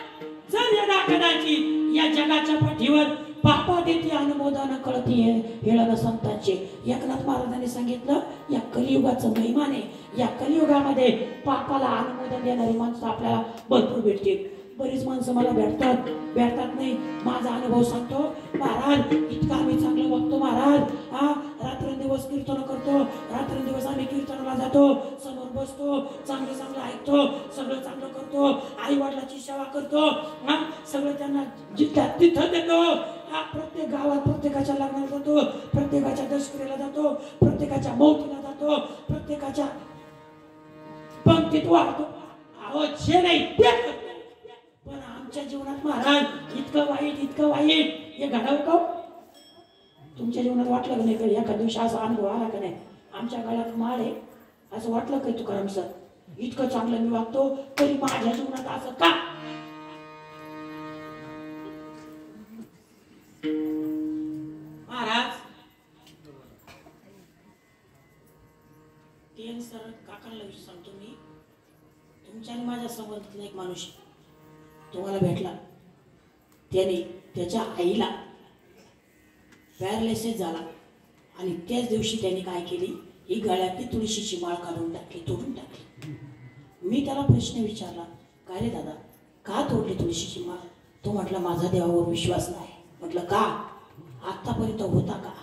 [SPEAKER 2] जर यदा कदाचित या जगाच्या पाठीवर पापा देती अनुमोदन कळती हेळण संतांचे. एकनाथ महाराजांनी सांगितलं, या कलियुगाचं महिमाने, या कलियुगामध्ये पापाला अनुमोदन देणारी माणसं आपल्याला भरपूर भेटतील. बरीच माणसं मला भेटतात नाही. माझा अनुभव सांगतो महाराज, इतकं आम्ही चांगलं बघतो महाराज. रात्रंदिवस कीर्तन करतो, रात्रंदिवस आम्ही कीर्तनाला जातो, समोर बसतो, चांगलं चांगलं ऐकतो, सगळं चांगलं करतो, आई वडिलाची सेवा करतो, सगळं त्यांना जिथं तिथं देतो. प्रत्येक गावात प्रत्येकाच्या लग्नाला जातो, प्रत्येकाच्या दशकरीला जातो, प्रत्येकाच्या मौतीला जातो, प्रत्येकाच्या पंक्तीत वाढतो. अहो जे नाही ते करतो. पण आमच्या जीवनात महाराज इतकं वाईट हे घडावं का? तुमच्या जीवनात वाटलं का नाही कधी एका दिवशी असा अनुभव आला का नाही? आमच्या गळ्यात माळ आहे असं वाटलं काही तुकाराम सर? इतकं चांगलं मी वागतो तरी माझ्या जीवनात असं का? महाराज ते सर काकांना विषय सांगतो मी. तुमच्या आणि माझ्या संबंधातला एक माणूस तुम्हाला भेटला, त्याने त्याच्या आईला पॅरालिसिस झाला आणि त्याच दिवशी त्याने काय केली, ही गळ्यातली तुळशीची माळ काढून टाकली, तोडून टाकली. मी त्याला प्रश्न विचारला, काय रे दादा का तोडली तुळशीची माळ? तो म्हटला माझा देवावर विश्वास नाही. म्हटलं का? आतापर्यंत होता का?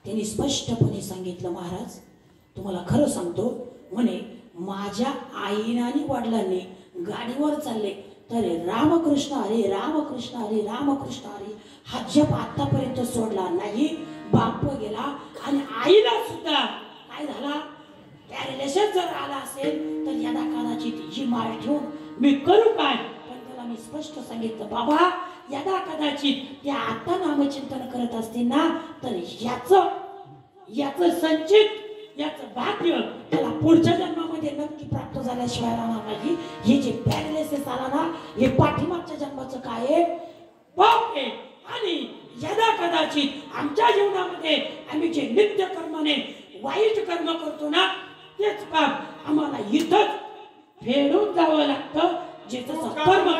[SPEAKER 2] त्यांनी स्पष्टपणे सांगितलं, महाराज तुम्हाला खरं सांगतो म्हणे, माझ्या आईने आणि वडिलांनी गाडीवर चालले तर रामकृष्ण हरे रामकृष्ण हरे रामकृष्ण हरे हा जप आतापर्यंत सोडला नाही. बाप गेला आणि आईला सुद्धा काय झाला, पॅरालिसिस जर आला असेल तर यदा कदाचित ही माळ ठेवून मी करू काय? पण त्याला मी स्पष्ट सांगितलं, बाबा यदा कदाचित त्या आता नामचिंतन करत असतील ना, तर याचं संचित याचं भाग्य त्याला पुढच्या जन्मामध्ये नक्की प्राप्त झाल्याशिवाय राहणार नाही. हे जे पॅरालिसिस आला ना, हे पाठीमागच्या जन्माचं काय आहे, पाप आहे. आणि यदा कदाचित आमच्या जीवनामध्ये आम्ही जे नित्य कर्माने वाईट कर्म करतो ना, तेच पाप आम्हाला इथंच फेडून जावं लागतं. जे तसं कर्म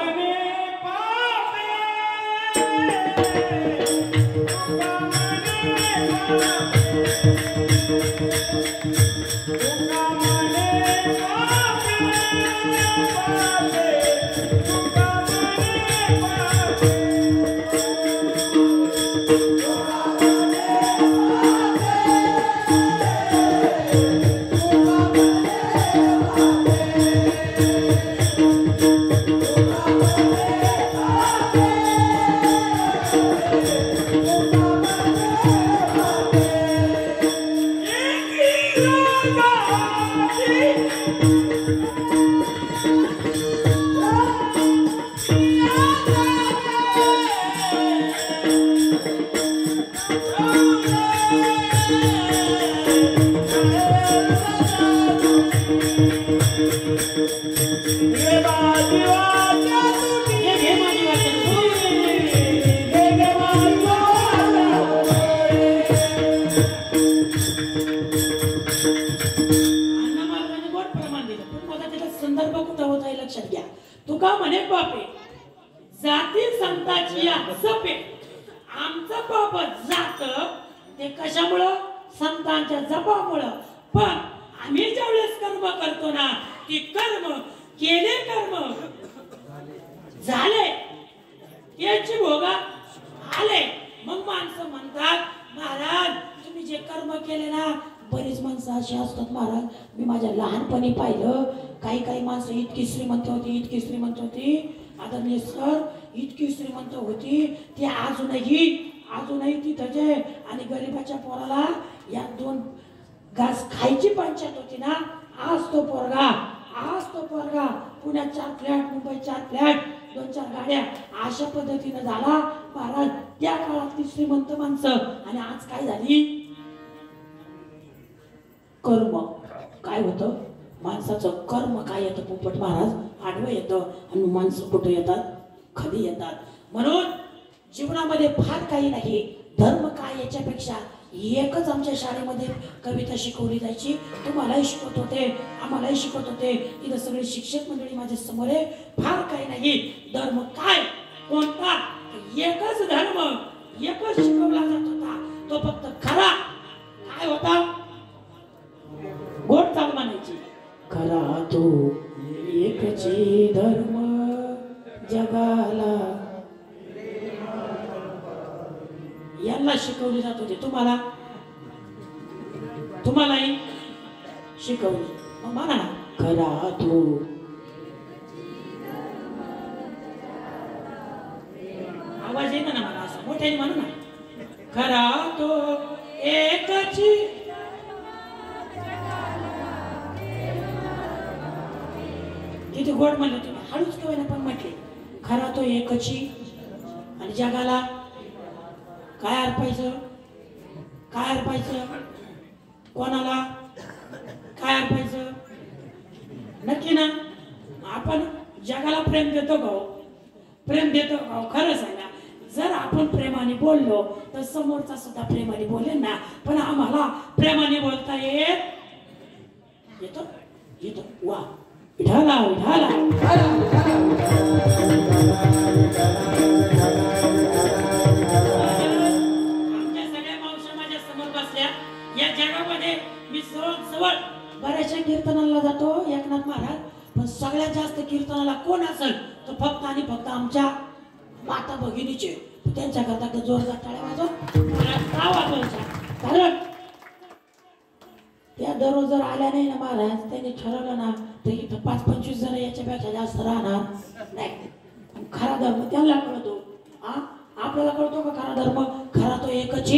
[SPEAKER 2] एक बाप आहे, जाती संताची जपे. आमचं पाप जात ते कशामुळं? संतांच्या जपामुळं. पण आम्ही ज्यावेळेस कर्म करतो ना, ती कर्म केले, कर्म झाले, त्याची भोगा आले. मग माणसं म्हणतात, महाराज तुम्ही जे कर्म केले ना. बरीच माणसं अशी असतात महाराज, मी माझ्या लहानपणी पाहिलं, काही काही माणसं इतकी श्रीमंत होती, इतकी श्रीमंत होती, आदरणीय सर, इतकी श्रीमंत होती, ती अजूनही तिथं जे, आणि गरीबाच्या पोराला या 2 घास खायची पंचायत होती ना. आज तो पोरगा पुण्यात 4 फ्लॅट, मुंबईत 4 फ्लॅट, 2-4 गाड्या, अशा पद्धतीने झाला महाराज. त्या काळातली श्रीमंत माणसं. आणि आज काय झाली? कर्म काय होतं? माणसाचं कर्म काय येतं पोपट महाराज? आडवं येतं. आणि माणसं कुठं येतात? खाली येतात. म्हणून जीवनामध्ये फार काही नाही. धर्म काय याच्यापेक्षा एकच आमच्या शाळेमध्ये कविता शिकवली जायची. तुम्हालाही शिकवत होते, आम्हालाही शिकवत होते. इथं सगळे शिक्षक मंडळी माझ्या समोर आहे. फार काही नाही. धर्म काय कोणता? एकच धर्म, एकच शिकवला जात होता. तो फक्त खरा काय होता? गोड चाल म्हणायची. खरा तो एकची धर्म जगाला. यांना शिकवली जात होती. तुम्हालाही शिकवली. मग म्हणा ना, खरा तो आवाज येतो ना मला असं मोठ्याने म्हणू ना. खरा तो एकची. किती गोड म्हणले तुम्ही, हळूच केव्हा पण म्हटले. खरा तो एकची आणि जगाला काय अर्पायचं? काय अर्पायचं? कोणाला काय अर्पायचं? नक्की ना. आपण जगाला प्रेम देतो का? प्रेम देतो का? खरं सांगा. जर आपण प्रेमाने बोललो तर समोरचा सुद्धा प्रेमाने बोलेल ना. पण आम्हाला प्रेमाने बोलता येतो. वा विठाला विठाला. आमच्या सगळ्या मावश्या माझ्या समोर बसल्या. या जगामध्ये मी जवळ बऱ्याचशा कीर्तनाला जातो एकनाथ महाराज. पण सगळ्यात जास्त कीर्तनाला कोण असेल तर फक्त आणि फक्त आमच्या माता भगिनीचे. त्यांच्याकरता जोरदार टाळ्या वाजवायच्या. कारण त्या दररोज जर आल्या नाही ना महाराज, त्यांनी ठरवलं ना तर इथं 5-25 जण याच्यापेक्षा जास्त राहणार नाही. खरा धर्म त्यांना कळतो. आपल्याला कळतो का खरा धर्म? खरा तो एकच.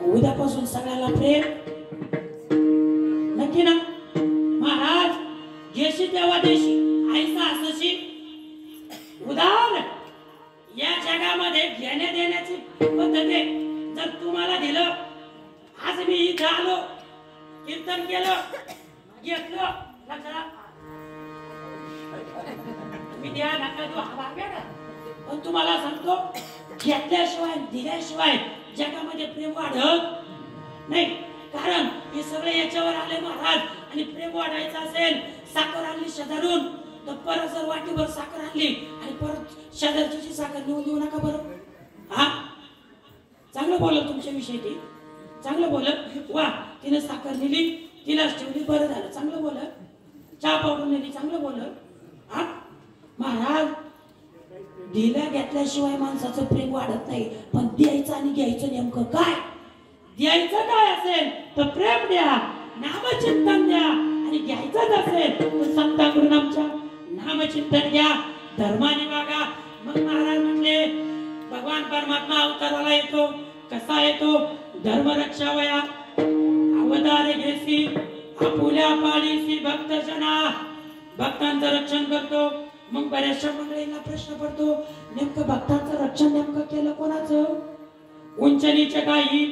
[SPEAKER 2] उद्यापासून सगळ्याला प्रेम नक्की ना. महाराज जेशी तेव्हा देशी, आईचा असशी. उदाहरण या जगामध्ये घेण्या देण्याची पद्धत आहे. जर तुम्हाला दिलं, आज मी इथं आलो, कीर्तन केलं, घेतलं, मी द्या नका तू हा. पण तुम्हाला सांगतो, घेतल्याशिवाय दिल्याशिवाय जगामध्ये प्रेम वाढत नाही. कारण हे सगळे याच्यावर आले महाराज. आणि प्रेम वाढायचं असेल, साखर आणली शेजारून तर परत जर वाटीभर साखर आणली आणि परत शेजारची साखर नेऊन देऊ नका बरं. चांगलं बोलत तुमच्याविषयी ती, चांगलं बोलत. वा तिने साखर नेली, तिलाच ठेवली, बरं झालं. चांगलं बोलत. चहा पावडर नेली, चांगलं बोलत. महाराज दिल्या घेतल्याशिवाय माणसाचं प्रेम वाढत नाही. पण द्यायचं आणि घ्यायचं नेमकं काय? द्यायचं काय असेल तर प्रेम द्या, नामचिंतन द्या. आणि घ्यायचंच असेल तर संतांकडून आमच्या नामचिंतन घ्या, धर्माने वागा. मग महाराज म्हणले, भगवान परमात्मा अवताराला येतो. कसा येतो? धर्म रक्षावया अवतार घेसी, आपुल्या पाळीसी भक्त जना. भक्तांचं रक्षण करतो. मग बऱ्याचशा मंडळींना प्रश्न पडतो, नेमकं भक्तांचं रक्षण नेमकं केलं कोणाचं? उंच नीच काही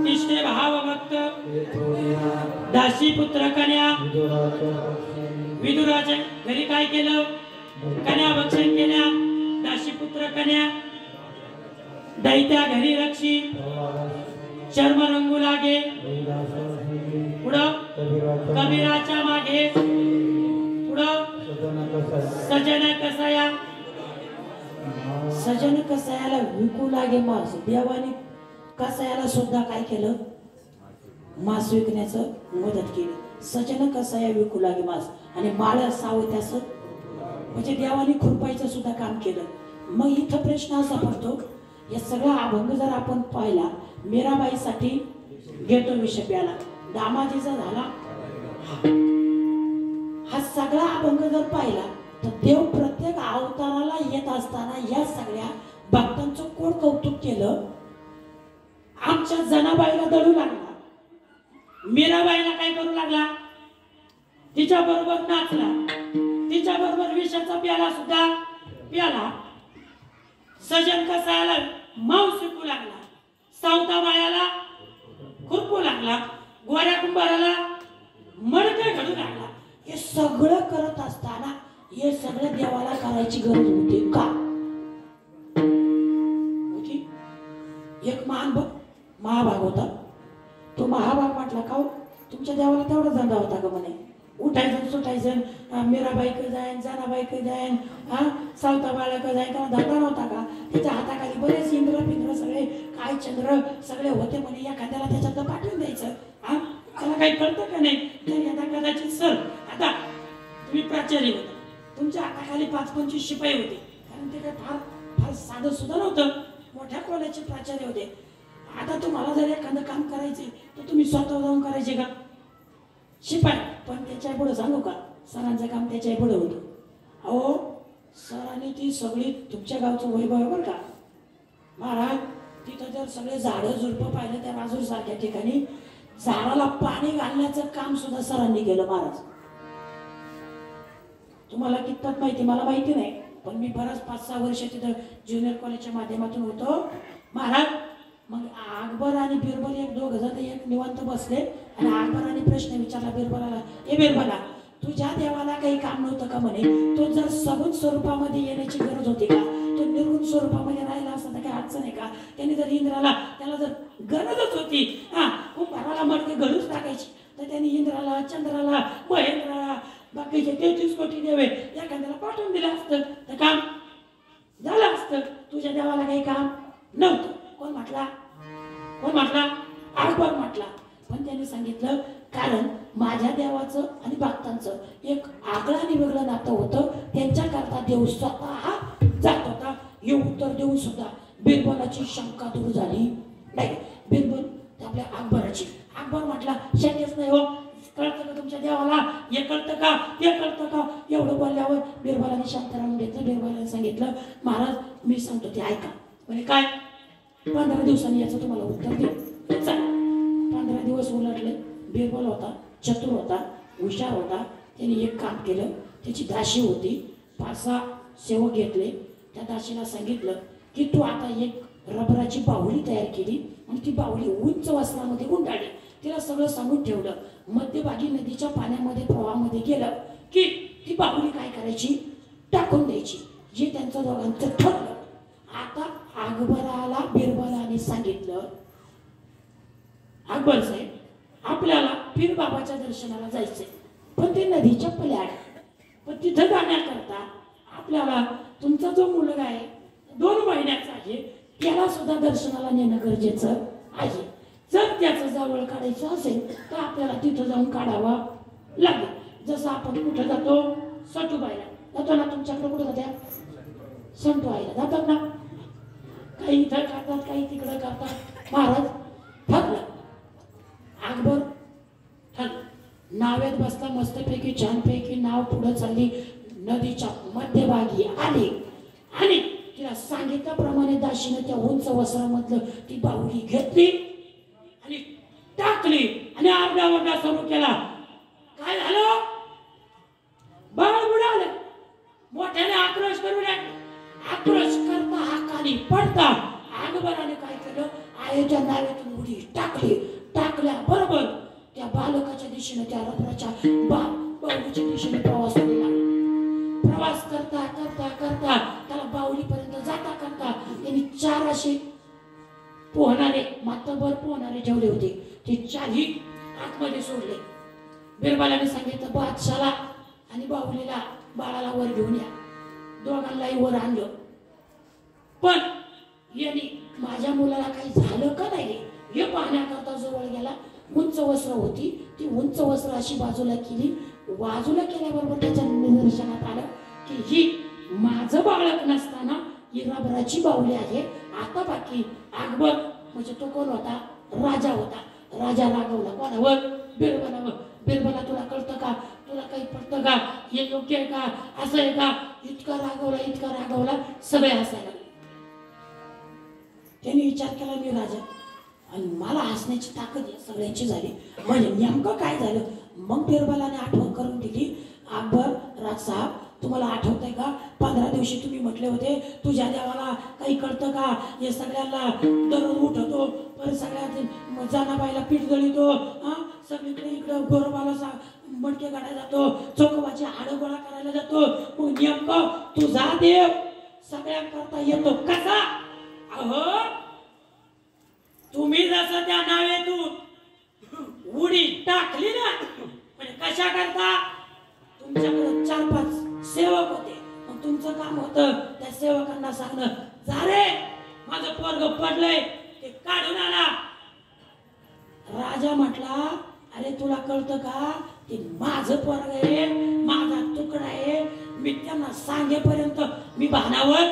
[SPEAKER 2] तिष्ठे भाव भक्त, दासी पुत्र कन्या. विदुराच्या घरी काय केलं? कन्या भक्षण केल्या. दासी पुत्र कन्या. दैत्या घरी रक्षी, चर्म रंगू लागे. पुढं कबीराच्या मागे. पुढं सजन कसाया सजन कसायाला विकू लागे मास. देवाने कसायाला सुद्धा काय केलं? मांस विकण्याचं मदत केली. सजन कसाया विकू लागे मांस आणि माळ सावत्यास म्हणजे देवाने खुरपायचं सुद्धा काम केलं. मग इथं प्रश्न असा पडतो, या सगळा अभंग जर आपण पाहिला, मीराबाईसाठी घेतो विषय प्याला, दामाजीचा झाला, हा सगळा अभंग जर पाहिला तर देव प्रत्येक अवताराला येत असताना या सगळ्या भक्तांचं कोण कौतुक केलं? आमच्या जनाबाईला दळू लागला, मीराबाईला काय करू लागला? तिच्या बरोबर नाचला, तिच्या बरोबर विषाचा प्याला सुद्धा प्याला. सजन कसायाला मांस विकू लागला, सावता मायाला खुरपू लागला, गोऱ्या कुंभाराला मडके घडू लागला. हे सगळं करत असताना हे सगळं देवाला करायची गरज होती का? होती. एक महाभाग होता. तो महाभाग म्हटला का तुमच्या देवाला तेवढा धंदा होता का म्हणे? उठायचं सुटायचं, मीराबाईकडे जाईन, जनाबाईकडे जाईन, सावताबाळाकडे जाईन, तेव्हा धंदा नव्हता का? त्याच्या हाताखाली बरेच इंद्र पिंद्र सगळे काय चंद्र सगळे होते म्हणे. एखाद्याला त्याच्यात पाठवून द्यायचं. त्याला काही कळतं का नाही? तर आता कदाचित सर आता तुम्ही प्राचार्य होता, तुमच्या हाताखाली 5-25 शिपाई होते, कारण ते काय फार फार साधं सुद्धा नव्हतं, मोठ्या कॉलेजचे प्राचार्य होते. आता तुम्हाला जर एखादं काम करायचे तर तुम्ही स्वतः जाऊन करायचे का? शिपाई. पण त्याच्या पुढे सांगू का, सरांचं काम त्याच्या पुढे होतं. अहो सरांनी ती सगळी तुमच्या गावचं वैभव आहे बरं का महाराज. तिथं जर सगळे झाडं झुडपं पाहिलं त्या राजूर सारख्या ठिकाणी झाडाला पाणी घालण्याचं काम सुद्धा सरांनी केलं महाराज. तुम्हाला कितपत माहिती मला माहिती नाही, पण मी बराच 5-6 वर्ष तिथं ज्युनियर कॉलेजच्या माध्यमातून होतो महाराज. मग अकबर आणि बिरबल एक दोघ जण एक निवांत बसले आणि अकबराने प्रश्न विचारला बिरबलाला, ए बिरबला तुझ्या देवाला काही काम नव्हतं का म्हणे? तो जर सगुण स्वरूपामध्ये येण्याची गरज होती का? तो निर्गुण स्वरूपामध्ये राहिला असता तर काही अडचण आहे का? त्यांनी जर इंद्राला त्याला जर गरजच होती कुंभाराला मडके घडूच टाकायची तर त्यांनी इंद्राला चंद्राला महेंद्राला बाकीचे 33 कोटी देवे एखाद्याला पाठवून दिलं असतं तर काम झालं असतं. तुझ्या देवाला काही काम नव्हतं. कोण म्हटला? कोण म्हटला? अकबर म्हटला. पण त्यांनी सांगितलं कारण माझ्या देवाचं आणि भक्तांचं एक आगळं आणि वेगळं नातं होतं. त्यांच्याकरता देव स्वतः जात होता. हे उत्तर देऊन सुद्धा बिरबलाची शंका दूर झाली नाही. बिरबल आपल्या अकबराची. अकबर म्हटला शक्यच नाही हो, कळतं का तुमच्या देवाला? हे कळतं का? ते कळतं का? एवढं बोलल्यावर बिरबलाने शांत राहून घेतलं. बिरबलाने सांगितलं महाराज मी सांगतो ते ऐका. म्हणजे काय? 15 दिवसांनी याचं तुम्हाला उत्तर दे. 15 दिवस उलटले. बिरबल होता, चतुर होता, हुशार होता. त्याने एक काम केलं. त्याची दाशी होती, 5-6 सेवक घेतले. त्या दाशीला सांगितलं की तू आता एक रबराची बाहुली तयार केली आणि ती बाहुली उंच वस्त्रामध्ये गुंडाळली. तिला सगळं सांगून ठेवलं. मध्यभागी नदीच्या पाण्यामध्ये प्रवाहामध्ये गेलं की ती बाहुली काय करायची? टाकून द्यायची. जे त्यांचं दोघांचं ठरलं. आता अकबराला बिरबलाने सांगितलं अकबर साहेब आपल्याला पीर बाबाच्या दर्शनाला जायचंय, पण ते नदीच्या पल्याड. पण तिथं जाण्याकरता आपल्याला तुमचा जो मुलगा आहे 2 महिन्याचा आहे त्याला सुद्धा दर्शनाला नेणं गरजेचं आहे. जर त्याचं जावळ काढायचं असेल तर आपल्याला तिथं जाऊन काढावा लागेल. जसं आपण कुठं जातो? सटूबाईला जातो ना. तुमच्याकडे कुठं जात्या? संतूबाईला जातात ना. काही इथं करतात, काही तिकडं करतात. महाराज ठरलं. अकबर ठरलं. नावेत बसला मस्तपैकी छानपैकी. नाव पुढं चालली. नदीच्या मध्यभागी आली आणि तिला सांगितल्याप्रमाणे दाशीनं त्या उंच वस्त्रामधलं ती बाहुली घेतली आणि टाकली आणि आरडाओरडा सुरू केला. काय झालं? बाळ बुडालं. मोठ्याने आक्रोश करू लागले. आक्रोश करता हाकानी पडता अकबराने काय केलं? आईच्या नावेतून उडी टाकली. टाकल्या बरोबर त्या बालकाच्या दिशेने त्या रबराच्या बाहुलीच्या दिशेने प्रवास करू लागला. प्रवास करता करता करता त्याला बाहुलीपर्यंत जाता करता त्यांनी 4 असे पोहणारे मातबर पोहणारे ठेवले होते. ते 4ही आतमध्ये सोडले. बिरबलाने सांगितलं बादशाला आणि बाहुलीला बाळाला वर घेऊन या. दोघांनाही वर आणलं. पण यांनी माझ्या मुलाला काही झालं का नाही हे पाहण्याकरता जवळ गेला. उंच वस्त्र होती, ती उंच वस्त्र अशी बाजूला केली. बाजूला केल्याबरोबर त्याच्या निदर्शनात आलं की ही माझं बाळक नसताना ही रबराची बाहुली आहे. आता बाकी अकबर म्हणजे तो कोण होता? राजा होता. राजा रागवला कोणावर? बिरबलावर. बिरबला तुला कळतं का? तुला काही पडतं का? हे योग्य आहे का? असं आहे का? इतका रागवला सगळे हसायला लागले. त्यांनी विचार केला मी राजा आणि मला हसण्याची ताकद सगळ्यांची झाली. म्हणजे नेमकं काय झालं? मग बिरबलाने आठवण करून दिली. अकबर राजसाहेब तुम्हाला आठवतंय का 15 दिवशी तुम्ही म्हटले होते तुझ्या देवाला काही कळतं का? हे सगळ्यांना दररोज उठवतो, परत सगळ्या जनाबाईला पीठ गळीतो, सगळीकडे इकडं गोरबाला मडके काढायला जातो, चोकोबाची हाडं गोळा करायला जातो. मग नेमकं तुझा देव सगळ्यांकरता येतो कसा? अहो तुम्ही जसं त्या नावेतून उडी टाकली ना म्हणजे कशा करता? तुमच्याकडे 4-5 सेवक होते. मग तुमचं काम होतं त्या सेवकांना सांगणं, जा रे माझं पोरग पडलंय ते काढून आणा. राजा म्हटला अरे तुला कळतं का? ते माझं पोरग आहे, माझा तुकडा आहे. मी त्यांना सांगेपर्यंत मी भानावर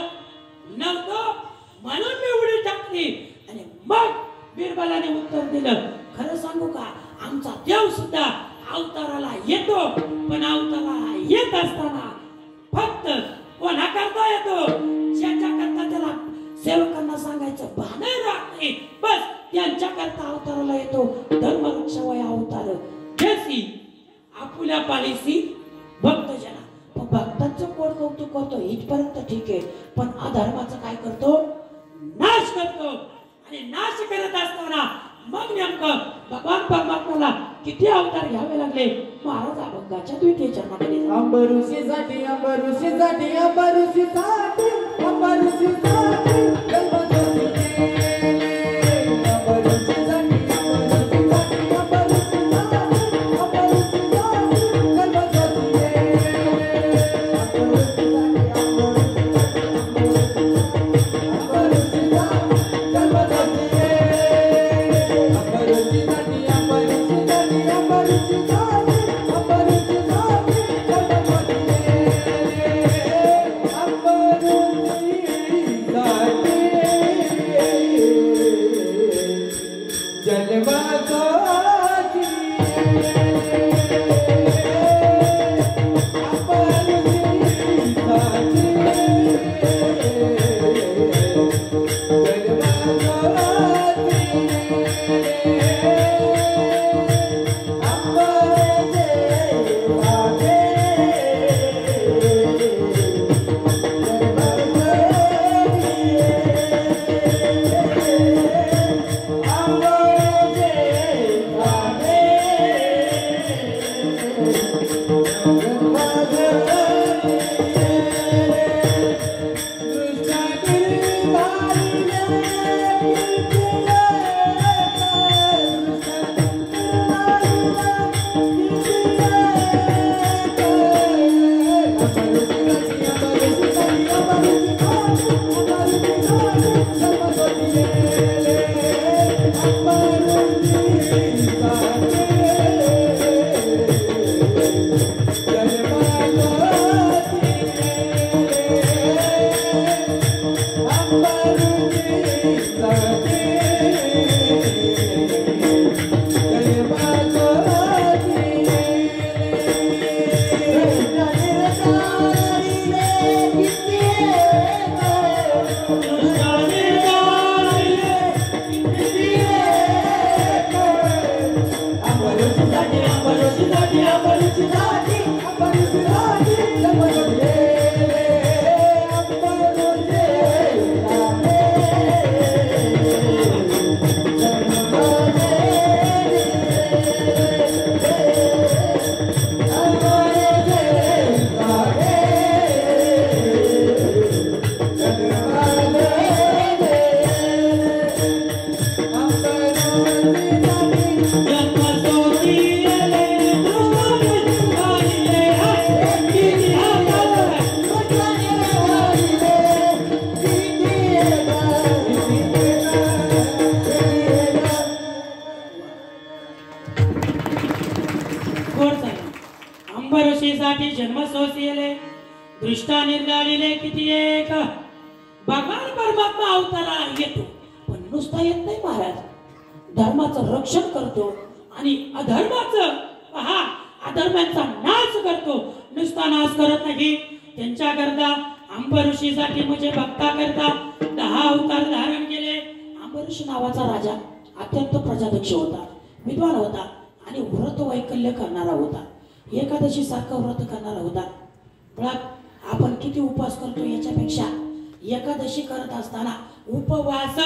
[SPEAKER 2] नव्हतो म्हणून मी उडी टाकली. आणि मग बिरबलाने उत्तर दिलं, खरं सांगू का आमचा देव सुद्धा अवताराला येतो, पण अवताराला येत असताना फक्त कोणाकरता येतो? ज्याच्याकरता त्याला सेवकांना सांगायचं भान राहत नाही, बस त्यांच्याकरता अवताराला येतो. धर्मरक्षवय अवतार जैसी आपुल्या पालिसी भक्तजना. पण भक्तांचं कोण कौतुक करतो इथपर्यंत ठीक आहे, पण अधर्माचं काय करतो? नाश करतो. आणि नाश करत असताना मग नेमकं भगवान परमात्म्याला किती अवतार घ्यावे लागले? महाराज अभंगाच्या द्वितीय चरणामध्ये
[SPEAKER 3] अंबरुषीसाठी अंबरुषीसाठी अंबरुषीसाठी अंबरुषीसाठी
[SPEAKER 2] तुमचा निर्धारिले किती एक भगवान परमात्मा अवतारा येतो, पण नुसता येत नाही महाराज. धर्माचं रक्षण करतो आणि अधर्माचं पहा अधर्मांचा नाश करतो. नुसता नाश करत नाही, त्यांच्याकरता अंबऋषीसाठी म्हणजे भक्ता करता 10 अवतार धारण केले. अंबऋषी नावाचा राजा अत्यंत प्रजादक्ष होता, विद्वान होता आणि व्रत वैकल्य करणारा होता. एकादशी सारखं व्रत करणारा होता. पण आपण किती उपवास करतो याच्यापेक्षा एकादशी करत असताना उपवास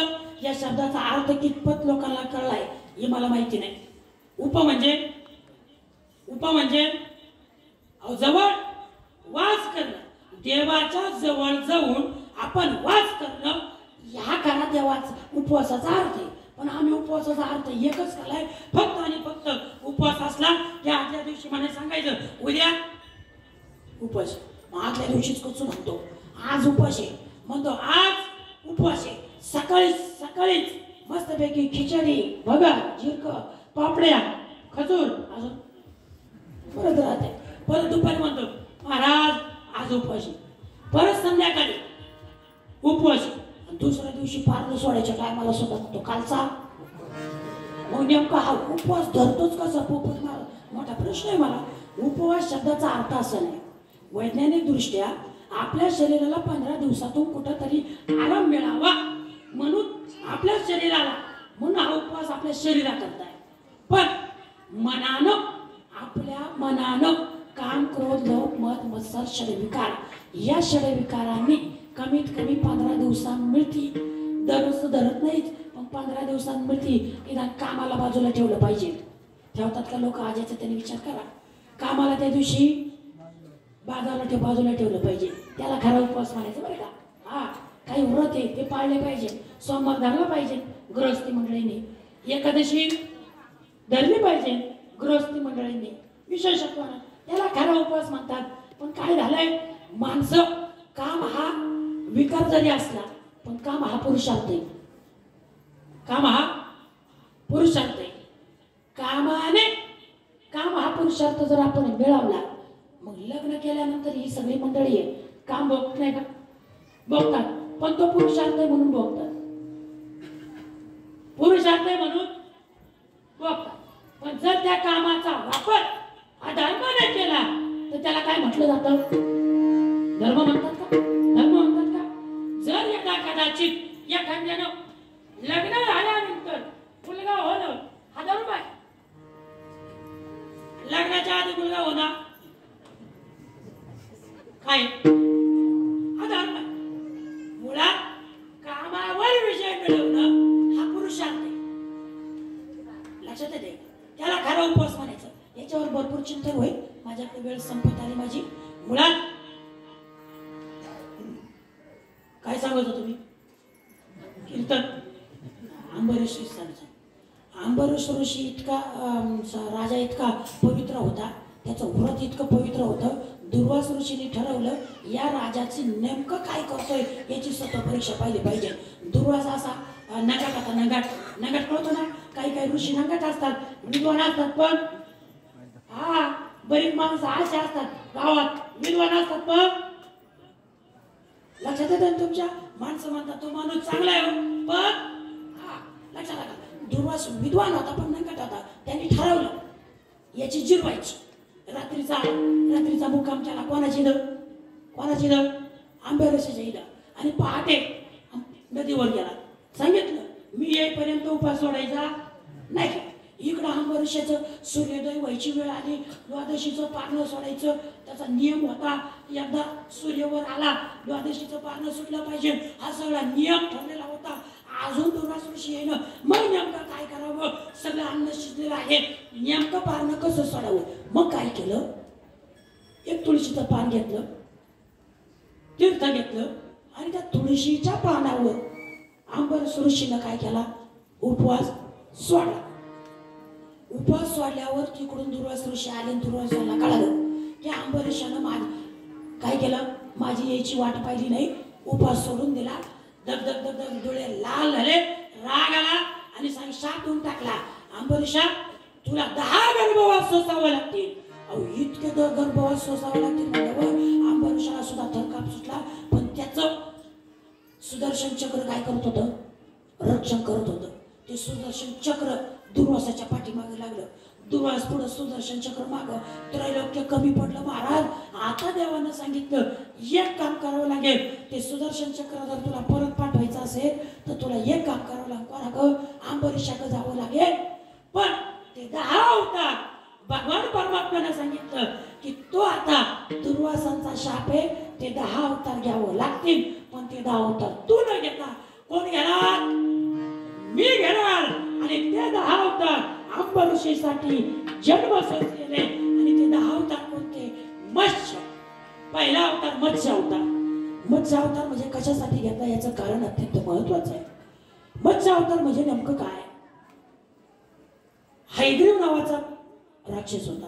[SPEAKER 2] या शब्दाचा अर्थ कितपत लोकांना कळलाय हे मला माहिती नाही. उप म्हणजे जवळ वास करणं, देवाच्या जवळ जाऊन आपण वास करणं, ह्या काळात देवाचा उपवासाचा अर्थ आहे. पण आम्ही उपवासाचा अर्थ एकच केलाय, फक्त आणि फक्त उपवास असला की आदल्या दिवशी मला सांगायचं उद्या उपवास, मग आदल्या दिवशीच कचून म्हणतो आज उपवास आहे, म्हणतो आज उपवास आहे. सकाळीच मस्तपैकी खिचडी, भगर, झिरक, पापड्या, खजूर अजून परत राहते. परत दुपारी म्हणतो महाराज आज उपवास आहे. परत संध्याकाळी उपवास. दुसऱ्या दिवशी पारणं सोडायच्या टायमाला सुद्धा म्हणतो कालचा. मग नेमका हा उपवास धरतोच कसा पोपट? मोठा प्रश्न आहे मला. उपवास शब्दाचा अर्थ असा नाही. वैज्ञानिक दृष्ट्या आपल्या शरीराला 15 दिवसातून कुठंतरी आराम मिळावा म्हणून आपल्या शरीराला, म्हणून हा उपवास आपल्या शरीराकरता आहे. पण आपल्या मनानं काम, क्रोध, लोभ, मद, मत्सर, षडविकार या षडविकारांनी कमीत कमी 15 दिवसांत मिळती. दररोज धरत नाहीच, पण 15 दिवसांत मिळती. निदान कामाला बाजूला ठेवलं पाहिजे. ठेवतात का लोक? आजाचा त्यांनी विचार करा. कामाला त्या दिवशी बाजूला ठेवलं पाहिजे. त्याला खरा उपवास म्हणायचं बरं का. हा, काही व्रत आहे ते पाळले पाहिजे. सोमवार धरला पाहिजे गृहस्थी मंडळींनी, एकादशी धरली पाहिजे गृहस्थी मंडळींनी विशेषत्वानं, त्याला खरा उपवास म्हणतात. पण काय झालंय, माणसं काम हा विकार जरी असला पण काम हा पुरुषार्थ आहे. काम हा पुरुषार्थ आहे. काम हा पुरुषार्थ जर आपण मिळवला, मग लग्न केल्यानंतर ही सगळी मंडळी आहे काम बघत नाही का? बघतात, पण तो पुरुषार्थ आहे म्हणून बघतात. पुरुषार्थ आहे म्हणून बघतात. पण जर त्या कामाचा वापर अधर्माने केला तर त्याला काय म्हटलं जातं? धर्म म्हणतात का? धर्म म्हणतात का? जर एकदा कदाचित एखाद्यानं लग्न झाल्यानंतर मुलगा होणं हा धर्म आहे. लग्नाच्या आधी मुलगा होणं काय हा धर्म आहे. मुळात कामावर विजय मिळवणं हा पुरुषार्थ आहे. लक्षात येते? त्याला खरा उपवास म्हणायचं. याच्यावर भरपूर चिंतन होईल. माझ्याकडे वेळ संपत आली माझी. मुळात काय सांगत होतो मी? कीर्तन. अंबरीश ऋषी इतका राजा इतका पवित्र होता, त्याचं व्रत इतकं पवित्र होतं. दुर्वास ऋषीने ठरवलं या राजाची नेमकं काय करतोय याची स्वतः परीक्षा पाहिली पाहिजे. दुर्वास असा नगाट कळतो ना, काही ऋषी नगाट असतात, विद्वान असतात, पण हा बरीच माणसं असे असतात गावात विद्वान असतात, पण लक्षात येतं तुमच्या? माणसं म्हणतात तो माणूस चांगला आहे, पण लक्षात आला दुर्वास विद्वान होता पण नगाट होता. त्यांनी ठरवलं याची जिरवायची. रात्रीचा मुक्काम केला. कोणाची इथं? अंबरीशाच्या इथं. आणि पहाटे नदीवर गेला. सांगितलं मी येईपर्यंत उपास सोडायचा नाही. इकडं अंबरीशाचं सूर्योदय व्हायची वेळ आली, द्वादशीचं पारणं सोडायचं त्याचा नियम होता. एकदा सूर्यवर आला द्वादशीचं पारणं सुटलं पाहिजे, हा सगळा नियम ठरलेला होता. अजून दुर्वास ऋषी येणं, मग नेमकं काय करावं? सगळं अन्न शिजलेलं आहे, नेमकं पारणं कसं सोडावं? मग काय केलं? एक तुळशीचं पान घेतलं, तीर्थ घेतलं आणि त्या तुळशीच्या पानावर अंबरीश ऋषीनं काय केला? उपवास सोडला. उपवास सोडल्यावर तिकडून दुर्वास ऋषी आले. दुर्वासाला कळालं की अंबरीशानं काय केलं? माझी यायची वाट पाहिली नाही, उपवास सोडून दिला. दगदग डोळे लाल झाले, राग आला आणि शापून टाकला. अंबरीशा तुला 10 गर्भवास सोसावं लागतील. इतके गर्भवास सोसावं लागतील म्हणल्यावर अंबरीशाला सुद्धा थरकाप काप सुटला, पण त्याचं सुदर्शन चक्र काय करत होतं? रक्षण करत होतं. ते सुदर्शन चक्र दुर्वासाच्या पाठीमागे लागलं. दुर्वास पुढं, सुदर्शन चक्र मागं. त्रैलोक्य कमी पडलं. महाराज आता देवानं सांगितलं एक काम करावं लागेल. ते सुदर्शन चक्र जर तुला परत पाठवायचं असेल तर तुला एक काम करावं लागेल. अंबरीशाकडे जावं लागेल. पण ते 10 अवतार भगवान परमात्म्यानं सांगितलं की तो आता दुर्वासांचा शाप आहे, ते 10 अवतार घ्यावं लागतील. पण ते 10 अवतार तू न घेता कोण घेणार? मी घेणार. आणि ते 10 अवतार अंबरीषीसाठी जन्मसिद्ध केले. आणि ते 10 अवतार कोणते? मत्स्य. पहिला अवतार मत्स्य अवतार. मत्स्य अवतार म्हणजे कशासाठी घेतला याचं कारण अत्यंत महत्वाचं आहे. मत्स्य अवतार म्हणजे नेमकं काय? हयग्रीव नावाचा राक्षस होता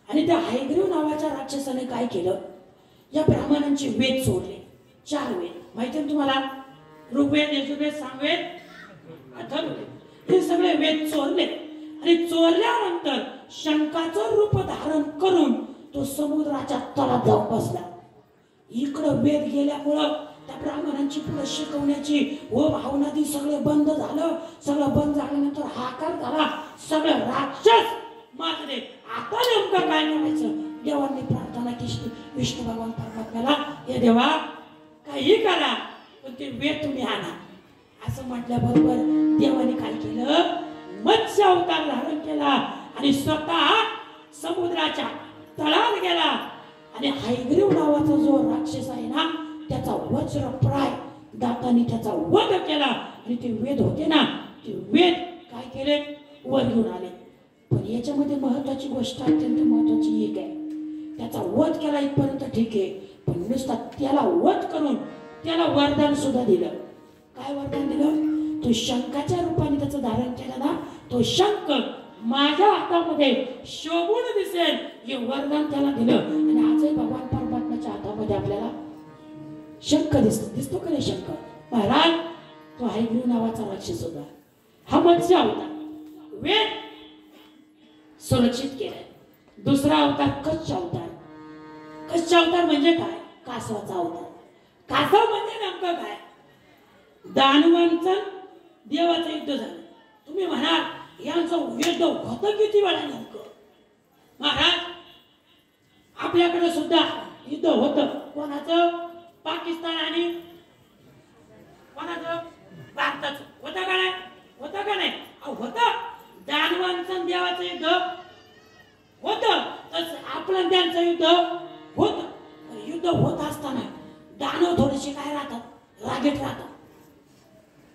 [SPEAKER 2] आणि त्या हयग्रीव नावाच्या राक्षसाने काय केलं? या ब्राह्मणांचे वेद चोरले. 4 वेद माहिती आहे तुम्हाला? ऋग्वेद, यजुर्वेद, सामवेद, अथर्ववेद हे सगळे वेद चोरले. आणि चोरल्यानंतर शंखाचं रूप धारण करून तो समुद्राच्या तळात जाऊन बसला. इकडं वेद गेल्यामुळं त्या ब्राह्मणांची पुढे शिकवण्याची भावनादी सगळे बंद झालं. सगळं बंद झाल्यानंतर हाकार झाला. सगळं राक्षस मारले. आता नेमकं काय करायचं? देवांनी प्रार्थना केली विष्णू भगवान परमात्म्याला, हे देवा काही करा पण ते वेद तुम्ही आणा. असं म्हटल्याबरोबर देवाने काय केलं? मत्स्य अवतार धारण केला आणि स्वतः समुद्राच्या तळात गेला. आणि हयग्रीव नावाचा जो राक्षस आहे ना त्याचा वज्रप्राय दातांनी त्याचा वध केला. आणि ते वेद होते ना, ते वेद काय केले? वर घेऊन आले. पण याच्यामध्ये महत्वाची गोष्ट, अत्यंत महत्वाची एक आहे. त्याचा वध केला इथपर्यंत ठीक आहे, पण नुसता त्याला वध करून त्याला वरदान सुद्धा दिलं. काय वरदान दिलं? तो शंखाच्या रूपाने त्याचं धारण केलं ना, तो शंख माझ्या हातामध्ये शोभून दिसेल हे वरदान त्याला दिलं. आणि आजही भगवान परमात्म्याच्या हातामध्ये आपल्याला शंख दिसतो का नाही? शंख. महाराज तो हयग्रीव नावाचा राक्षस होता. हा मत्स्य अवतार वेद सुरक्षित केलाय. दुसरा अवतार कच्छ अवतार. कच्छ अवतार म्हणजे काय? कासवाचा अवतार. कासव म्हणजे नेमकं काय? दानवांचं देवाचं युद्ध झालं. तुम्ही म्हणा यांचं युद्ध होतं किती वेळा नेमकं? महाराज आपल्याकडे सुद्धा युद्ध होतं. कोणाचं? पाकिस्तान आणि कोणाचं? भारताचं. होतं का नाही? होतं का नाही? होतं. दानवांचं देवाचं युद्ध होतं. तसं आपलं त्यांचं युद्ध होतं. युद्ध होत असताना दानव थोडेसे काय राहतात? रागीट राहतात.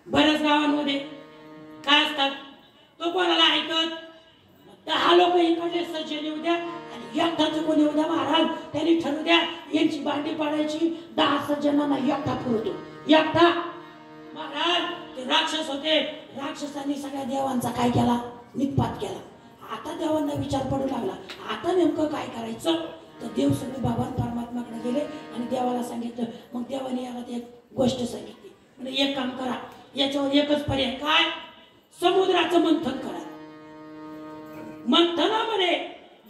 [SPEAKER 2] बऱ्याच गावांमध्ये काय असतात? तो कोणाला ऐकत? 10 लोक इकडे सज्जन येऊ द्या आणि एकटाच कोणी येऊ द्या. महाराज त्यांनी ठरवू द्या यांची बांडी पाडायची. 10 सज्जनांना एकटा पुरवतो. एकटा. महाराज ते राक्षस होते. राक्षसांनी सगळ्या देवांचा काय केला? निपात केला. आता देवांना विचार पडू लागला आता नेमकं काय करायचं? तर देव सगळे भगवान परमात्म्याकडे गेले आणि देवाला सांगितलं. मग देवाने याला एक गोष्ट सांगितली. म्हणजे एक काम करा, याच्यावर एकच पर्याय. काय? समुद्राचं मंथन करा. मंथनामध्ये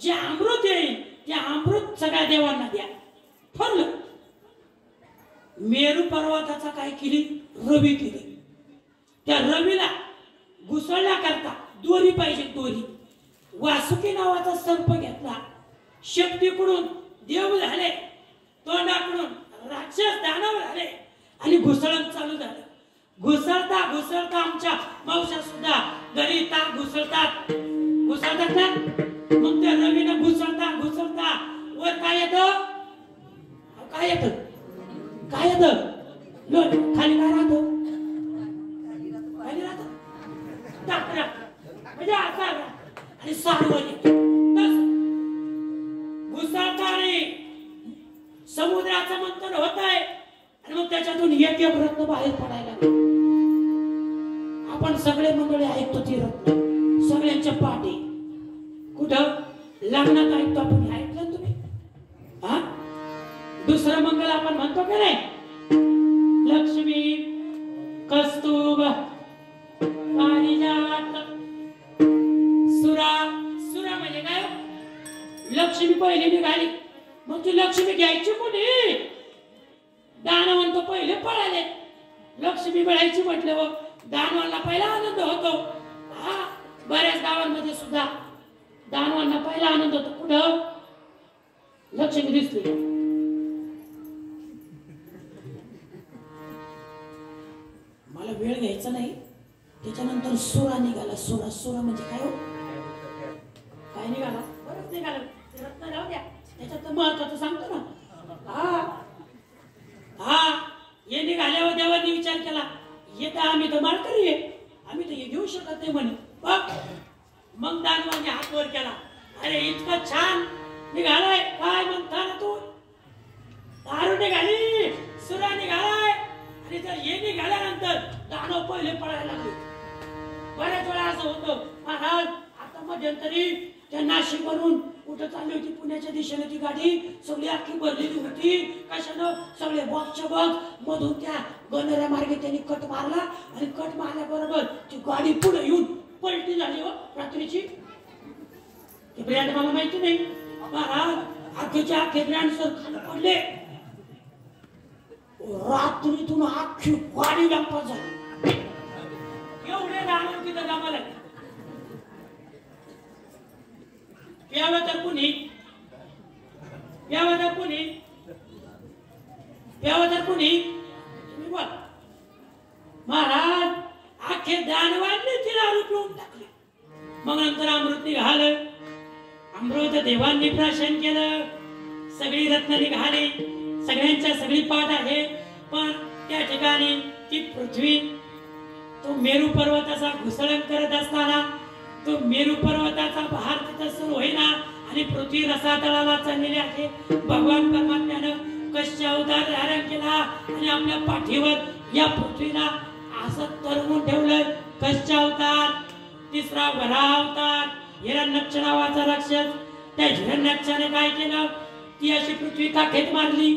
[SPEAKER 2] जे अमृत येईल ते अमृत सगळ्या देवांना द्या. ठरलं. मेरू पर्वताचा काय केली? रवी केली. त्या रवीला घुसळण्याकरता दोरी पाहिजे. दोरी. वासुकी नावाचा सर्प घेतला. शक्तीकडून देव झाले, तोंडाकडून राक्षस दानव झाले आणि घुसळण चालू झालं. घुसळता घुसळता आमच्या मावशा सुद्धा घरी ताक घुसळतात ना. मग त्या रवीनं घुसळता घुसळता वर काय येतं? काय येतं? काय येतं? खाली काय राहतं? खाली राहतं टाकरा. म्हणजे असा आणि सारवर येतं. घुसळताना समुद्राचं मंथन होत आहे आणि मग त्याच्यातून एक एक रत्न बाहेर पडायला. आपण सगळे मंडळी ऐकतो ती रत्न सगळ्यांच्या पाठी. कुठं? लग्नात ऐकतो आपण. ऐकलं तुम्ही? हा दुसरं मंगल आपण म्हणतो का नाही? लक्ष्मी कस्तूब पारिजात सुरा. सुरा म्हणजे काय? लक्ष्मी पहिली निघाली. मग ती लक्ष्मी घ्यायची कोणी? दानवंत पहिले पळाले. लक्ष्मी मिळायची म्हटल्यावर दानवांना पहिला आनंद होतो. हा, बऱ्याच गावांमध्ये सुद्धा दानवांना पहिला आनंद होतो. कुठं लक्ष्मी दिसली. मला वेळ घ्यायचा नाही. त्याच्यानंतर सुरा निघाला. सुरा सुरा म्हणजे काय हो? काय निघाला? बरंच निघालं. ते रत्न राहू द्या, त्याच्यात महत्वाचं सांगतो ना. हा, हे निघाल्यावर देवानी विचार केला, येता आम्ही तर माळकरी आहे, आम्ही तर हे घेऊ शकत नाही म्हणे. बघ, मग दानवाने हात वर केला. अरे इतकं छान निघालाय, काय म्हणता ना तू? दारू निघाली, सुरा निघालाय. आणि जर हे निघाल्यानंतर दानव पहिले पळायला लागले. बऱ्याच वेळा असं होतं, महाराज आता मध्यंतरी त्या नाशिकवरून कुठं चालली होती, पुण्याच्या दिशेने ती गाडी सगळी अख्खी भरलेली होती. कशानं? सगळे बॉक्सच्या बॉक्स मधून त्या गणऱ्या मार्गे त्यांनी कट मारला आणि कट मारल्याबरोबर ती गाडी पुढे येऊन पलटी झाली हो रात्रीची. ते ब्रँड मला माहिती नाही. महाराज अख्खेच्या अख्खे ब्रँड सर खाली पडले. रात्रीतून अख्खी गाडी लंपास झाली. एवढे राहणार तिथं जमाला. प्यावं तर कुणी, प्यावं तर कुणी, प्यावं तर कुणी, तुम्ही बोल. महाराज अख्खे दानवांनी ती दारू पिऊन टाकली. मग नंतर अमृत निघालं. अमृत देवांनी प्राशन केलं. सगळी रत्न निघाली. सगळ्यांच्या सगळी पाठ आहे. पण त्या ठिकाणी ती पृथ्वी, तो मेरू पर्वताचा घुसळण करत असताना तो मेरू पर्वताचा भार तिथं सुरू होईना आणि पृथ्वी रसातळाला चाललेली आहे. भगवान परमात्म्यानं कश्य अवतार धारण केला आणि आपल्या पाठीवर या पृथ्वीला असं तरवून ठेवलं. कश्य अवतार, तिसरा वराह अवतार, हिरण्यक्ष नावाचा राक्षस. त्या हिरण्यक्षाने काय केलं? ती अशी पृथ्वी काखेत मारली.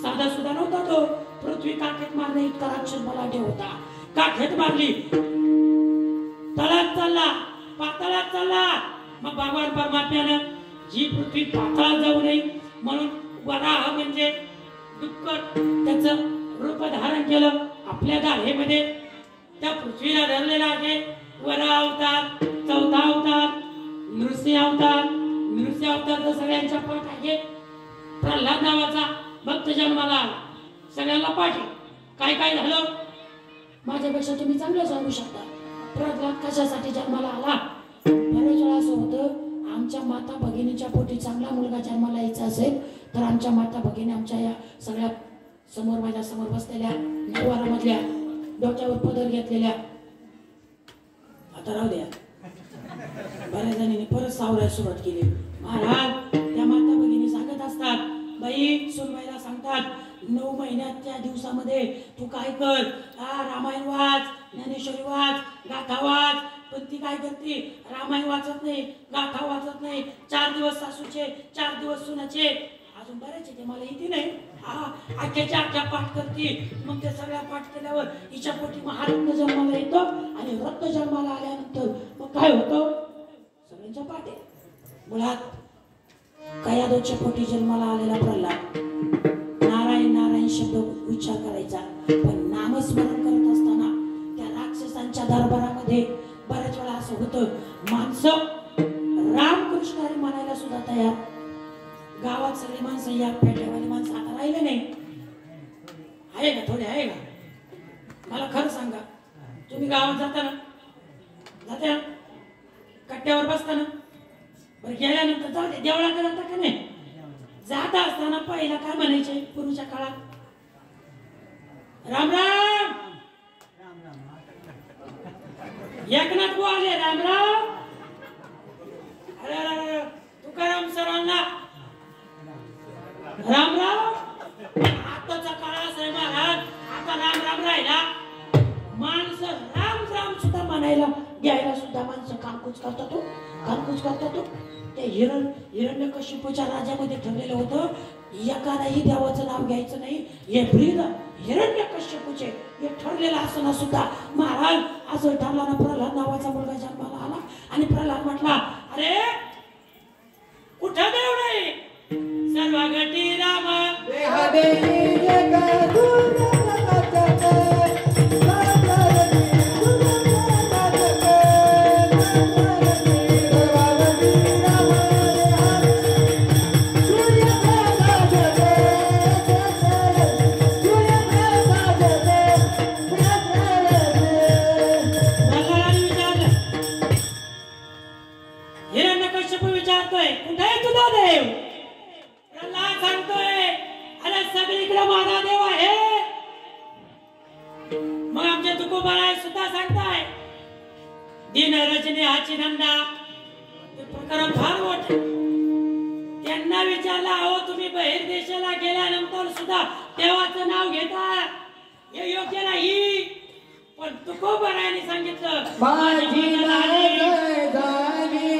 [SPEAKER 2] साधा सुद्धा नव्हता तो. पृथ्वी काखेत मारणे इतका राक्षस बलाढ्य होता. काखेत मारली, तळात चालला, पाताळात चालला. मग भगवान परमात्म्यानं जी पृथ्वी पाताळात जाऊ नये म्हणून वराह म्हणजे दुःखद त्याचं रूप धारण केलं. आपल्या गाढेमध्ये त्या पृथ्वीला धरलेला आहे. वराह अवतार, चौथा अवतार नृसिंह अवतार. नृसिंह अवतार तर सगळ्यांच्या पाठ आहे. प्रल्हाद नावाचा भक्त जन्माला आला. सगळ्यांना पाठ आहे. काय काय झालं माझ्यापेक्षा तुम्ही चांगलं सांगू शकता. प्रल्हाद कशासाठी जन्माला आला? बरेच वेळा असं होतं, आमच्या माता भगिनीच्या पोटी चांगला मुलगा जन्माला यायचा असेल तर आमच्या माता भगिनी आमच्या या सगळ्या समोर, माझ्या समोर बसलेल्या नववारामधल्या डोक्यावर पदर घेतलेल्या, आता राहू द्या, बऱ्याच जणांनी परत सावरायला सुरुवात केली. महाराज त्या माता भगिनी सांगत असतात, बाई सुनबाईला सांगतात, 9 महिन्यात त्या दिवसामध्ये तू काय कर, रामायण वाच, ज्ञानेश्वरी वाच, गाथा वाच. पण ती काय करते? रामायण वाचत नाही, गाथा वाचत नाही. 4 दिवस सासूचे, 4 दिवस सुनाचे, अजून बरेच ते मला इथे नाही. अख्ख्याच्या अख्ख्या पाठ करते. मग त्या सगळ्या पाठ केल्यावर हिच्या पोटी महारत्न जन्माला येतो आणि रत्न जन्माला आल्यानंतर मग काय होतं? सगळ्यांच्या पाठ आहे. मुळात कयादोच्या पोटी जन्माला आलेला प्रल्हाद नारायण नारायण शब्द उच्चार करायचा, पण नामस्मरण करत असताना त्या राक्षसांच्या दरबारामध्ये बऱ्याच वेळा असं होतं, माणसं रामकृष्ण हरी म्हणायला सुद्धा तयार. गावात सगळी माणसं या पेट्यावाली माणसं आता राहिले नाही. आहे का? थोडे आहे का? मला खरं सांगा, तुम्ही गावात जाताना, जाता कट्ट्यावर बसताना, बरं गेल्यानंतर जाऊ दे, देवळाकडे जाता का नाही? जाता असताना पहिला काय म्हणायचे पूर्वीच्या काळात? राम राम. एकनाथ बुवा आले, राम राम. अरे तुकाराम सरांना राम राम. आताचा काळ असा आहे महाराज, आता राम राम राहिला. माणसं राम राम सुद्धा म्हणायला घ्यायला सुद्धा माणसं कामकूच करतात हो, कामकूच करतात हो. त्या हिरण्यकशिपूच्या राजामध्ये ठरलेलं होतं, एकालाही देवाचं नाव घ्यायचं नाही. हे ब्रीद हिरण्यकशिपूचे हे ठरलेलं असताना सुद्धा महाराज असं ठरला ना, प्रल्हाद नावाचा मुलगा जन्माला आला आणि प्रल्हाद म्हटला, अरे कुठं देव नाही, सर्व घटी राम
[SPEAKER 3] देह देही जगदु
[SPEAKER 2] तुकोबाराय सुद्धा सांगताय दिन रचने हाची धंदा ते प्रकरण फार मोठे. त्यांना विचारलं अहो तुम्ही बाहेर देशाला गेल्यानंतर सुद्धा देवाचं नाव घेता हे योग्य नाही. पण तुकोबारायांनी सांगितलं
[SPEAKER 3] माझी जय झाली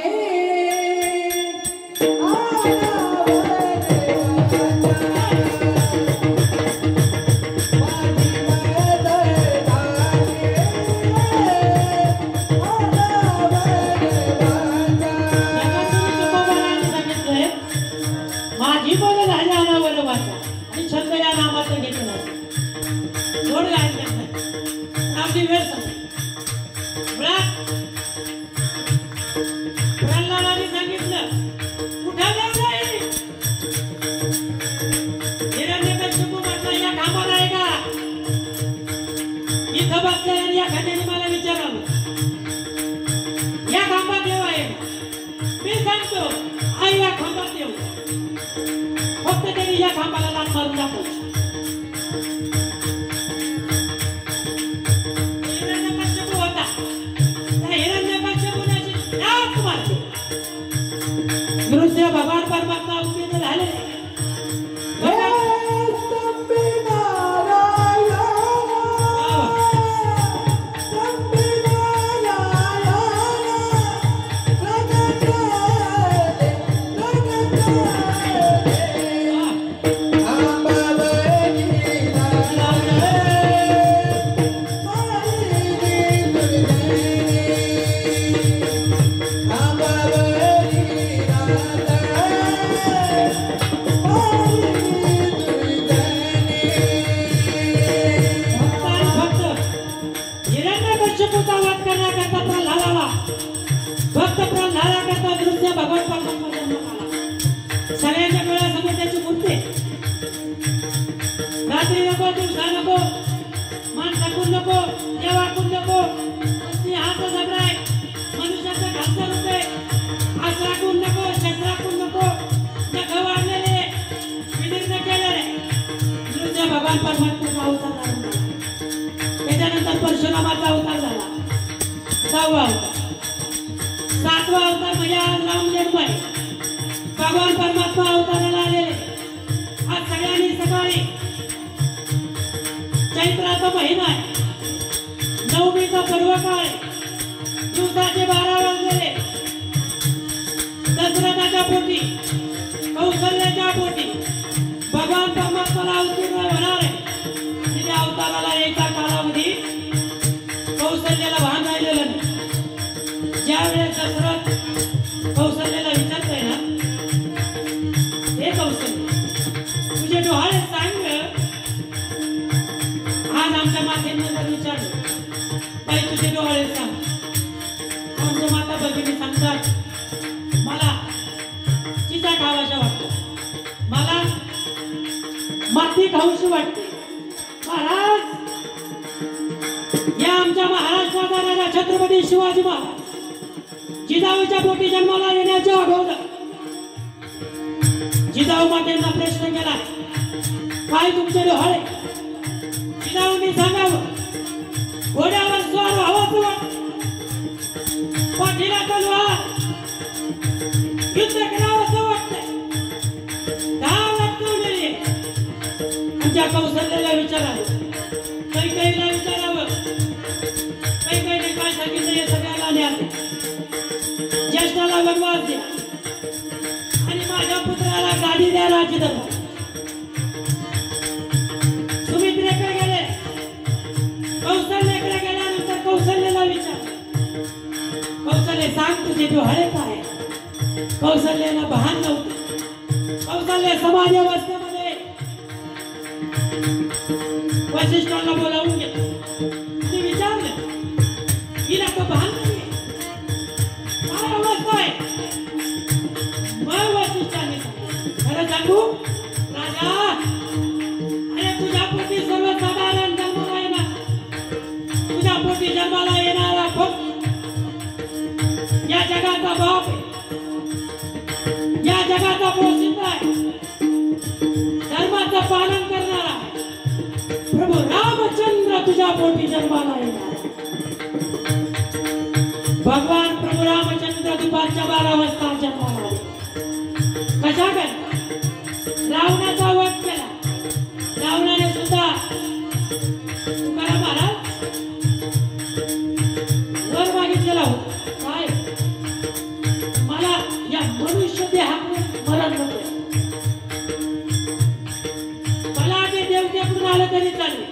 [SPEAKER 2] माझी बोल झाली अनावर वाचा आणि छंद या नामाचं घेतलं गोड गायन आपली वेळ प्रल्हादाने सांगितलं कुठं जाऊ हिरण्यकश्यपू म्हटलं या खांबाला आहे का इथं बसलेल्या या खांद्याने मला विचारावं या खांबात देव आहे मी सांगतो आई या खांबात देव फक्त त्यांनी या खांबाला लाथ मारून दाखवली. हिरण्यकश्यपू होता त्या हिरण्यकश्यपूने लाथ मारली. दृश्य भगवान परमात्मा उत्पन्न झाले. भक्त प्रल्हादाकरता दृश्य भगवान परमात्मा जन्माला आला. सगळ्यांच्या डोळ्यासमोर त्याची मूर्ती रात्री नको दिवसा नको मान टाकून नको देवाकून नको हात जबराय मनुष्याचं घातलं रुपये हात राखून नको शस्त्राकून नको नख वाढलेले विदीर्ण केलेले दृश्य भगवान परमात्म्याचा अवतार झाला. त्याच्यानंतर परशुरामाचा अवतार झाला. 6वा अवतार 7वा अवतार म्हणजे आज राम जन्म आहे. भगवान परमात्मा अवताराला आलेले. आज सगळ्यांनी सकाळी चैत्राचा महिना आहे. नवमीचा पर्व काळ आहे. दिवसाचे 12 वाजलेले. दशरथाच्या पोटी कौशल्याच्या पोटी भगवान परमात्माला अवतीर्ण होणार आहे. तिथे अवताराला यायचा कालावधी कौशल्याला भान राहिलेलं नाही. ज्यावेळेस दशरथ कौशल्याला विचारतोय ना हे कौशल्य तुझे डोहाळे सांग आज आमच्या मातेनं जर विचारलं बाई तुझे डोहाळे सांग आमच्या माता भगिनी सांगतात मला चिचा खावाशा वाटतं मला माती खाऊशी वाटते. महाराज या आमच्या महाराष्ट्राचा राजा छत्रपती शिवाजी महाराज जिजाऊच्या पोटी जन्माला येण्याच्या अगोदर जिजाऊ मातेंना प्रश्न केला काय तुमचे डोहाळे. जिजाऊंनी सांगावं घोड्यावर स्वार व्हावंच वाटतं पाठीला तलवार युद्ध करावंच वाटतंय 10 लटकवलेले. आमच्या कौशल्याला विचारावं कैकेयीला विचारावं कैकेयीने काय सांगितलं हे सगळ्याला न्याय ज्येष्ठाला वनवास द्या आणि माझ्या पुत्राला गाडी द्या राजदरबार. सुमित्रेकडे गेले कौशल्याकडे गेल्यानंतर कौशल्याला विचार कौशल्य सांग तुझे डोहाळे काय. कौशल्याला भान नव्हतं. कौशल्य समाज अवस्थेमध्ये वशिष्ठांना बोलावून घेतलं. ते विचारलं हिला तो भान नाही काय अवस्था आहे. मग वशिष्ठांनी खरं सांगू राजा अरे तुझ्या पोटी सर्वसाधारण जन्माला येणार तुझ्या पोटी जन्माला येणारा फक्त या जगाचा बाप आहे. या जगाचा पोषित आहे. धर्माचं पालन करणारा प्रभू प्रभू रामचंद्र तुझ्या पोटी जन्माला येणार. भगवान प्रभू रामचंद्र दुपारच्या 12 वाजता जन्माला आले. कशा काय? रावणाचा वध केला. रावणाने सुद्धा तुकाराम महाराज वर मागितलेला होता. काय? मला या मनुष्य देहातून मरण नको. मला ते देवतेकडून आलं तरी चालेल.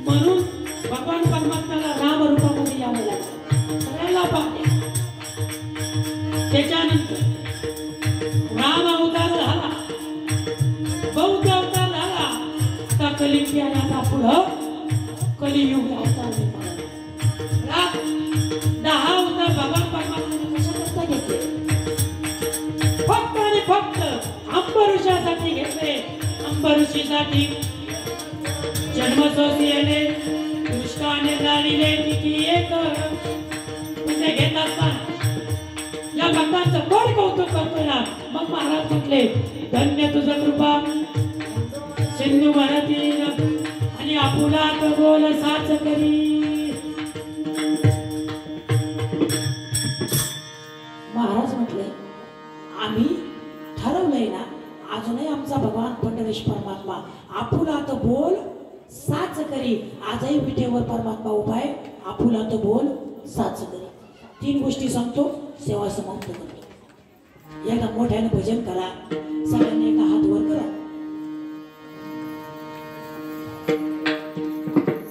[SPEAKER 2] म्हणून भगवान परमात्म्याला राम रूपामध्ये यावं लागलं. सगळ्याला पाहते. त्याच्यानंतर राम अवतार झाला, बौद्ध अवतार झाला. आता कलियुगी आणि आता पुढं कलियुग अवतार निर्माण. 10 अवतार भगवान परमात्म्याने कशाकरता घेतले? फक्त आणि फक्त अंबऋषासाठी घेतले. अंबऋषीसाठी जन्मसोसियाने दृष्टाने झालेले किती एक म्हणजे घेत असताना या भक्तांचं कोण कौतुक करतोय ना. मग महाराज म्हटले धन्य तुझं कृपा सिंधू भरतीन आणि आपुलात बोल साच करी. महाराज म्हटले आम्ही ठरवलंय ना अजूनही आमचा भगवान पंढरीश परमात्मा आपुलात बोल साच करी. आजही विठेवर परमात्मा उभा आहे. आपुलात बोल साच करी. 3 गोष्टी सांगतो, सेवा समाप्त करतो. एकदा मोठ्याने भजन करा. सगळ्यांनी एकदा हात वर करा.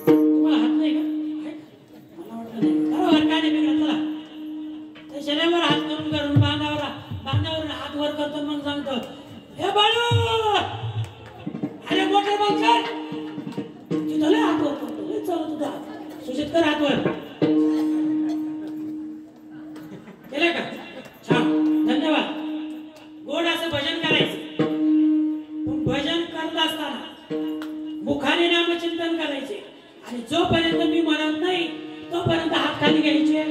[SPEAKER 2] तुम्हाला हात नाही का? मला वाटलं नाही. बरोबर काय नाही वेगळं. चला त्या शरीरावर हात करून बांधावर हात वर करतो. मग सांगतो हे बाळू अरे मोठे मग कर. तिथं लय हात वर करतो. लय चालू तुझा सुजित कर हात वर. केलं का? छान, धन्यवाद. गोड असं भजन करायचं. पण भजन करत असताना मुखाने नामचिंतन करायचे. आणि जोपर्यंत मी म्हणत नाही तोपर्यंत हात खाली घ्यायचे.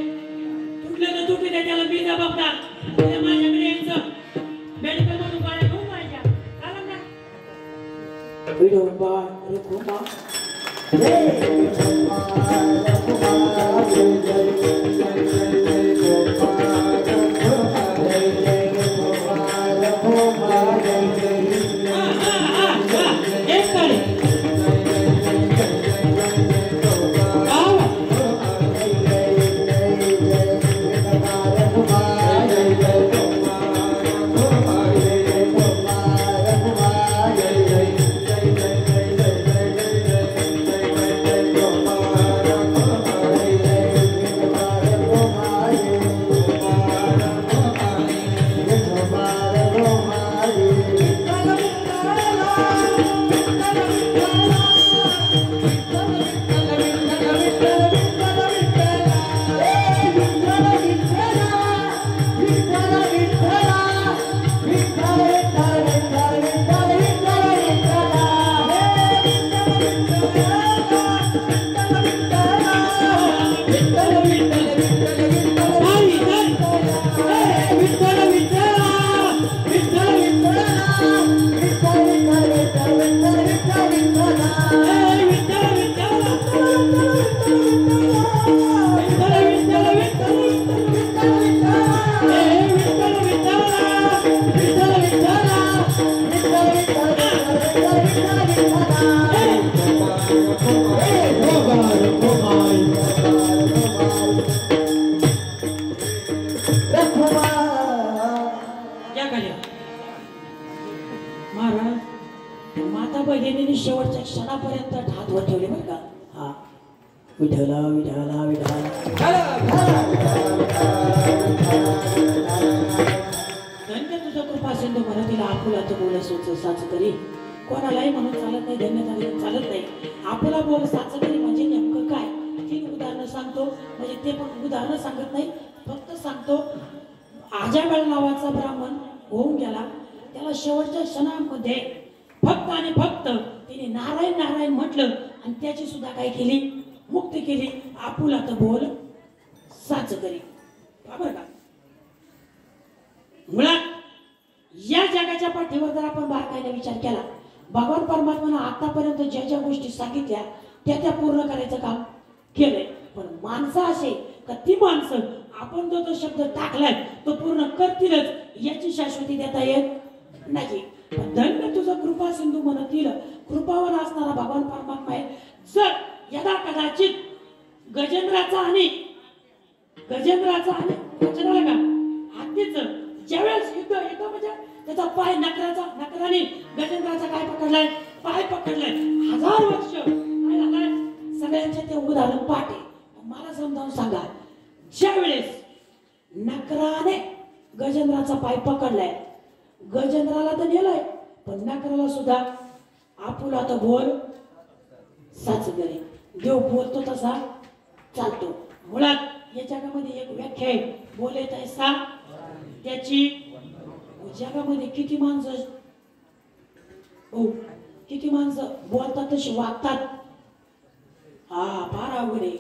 [SPEAKER 2] तुटले तर तुटले त्याला मी जबाबदार. माझ्याकडे यायचं. मेडिकल मधून गाड्या घेऊन जायच्या. चालेल ना?
[SPEAKER 1] विडोबा रघुमा शेवटच्या क्षणापर्यंत हात वर ठेवले बरं का. हा विठला विठला विठला. धन्य तुझं कृपा सिंधू मराठीला आपुलात बोल साच करी. कोणालाही म्हणून चालत नाही. धन्य झाले चालत नाही. आपुला बोल साच करी म्हणजे नेमकं काय? 3 उदाहरणं सांगतो. म्हणजे ते पण उदाहरणं सांगत नाही, फक्त सांगतो. आजाबळ नावाचा ब्राह्मण होऊन गेला. त्याला शेवटच्या क्षणामध्ये फक्त आणि फक्त तिने नारायण नारायण म्हटलं आणि त्याची सुद्धा काय केली? मुक्ती केली. आपुलात बोल साच करी. बरोबर का? मुळात या जगाच्या पाठीवर जर आपण बारकाईने विचार केला भगवान परमात्म्यानं आतापर्यंत ज्या ज्या गोष्टी सांगितल्या त्या पूर्ण करायचं काम केलंय. पण माणसं असे का ती माणसं आपण जो तो शब्द टाकलाय तो पूर्ण करतीलच याची शाश्वती देता येत नाही. पण धन्य तुझं कृपा सिंधू म्हणतील कृपावर असणारा भगवान परमात्मा आहे. जर यदा कदाचित गजेंद्राचा आणि रचनाला का हत्तीचं ज्यावेळेस युद्ध येतं म्हणजे त्याचा पाय नकराने गजेंद्राचा काय पकडलाय, पाय पकडलाय. 1000 वर्ष काय झालाय सगळ्यांचे ते उदाहरण पाठे. मला समजावून सांगा, ज्या वेळेस नकराने गजेंद्राचा पाय पकडलाय, गजेंद्राला तर नेलाय पण नकराला सुद्धा आपुला तर बोल साच करे. देव बोलतो तसा चालतो. मुळात या जगामध्ये एक व्याख्या आहे, बोले तैसा त्याची. जगामध्ये किती माणसं बोलतात तशी वागतात. हा फार अवघड आहे.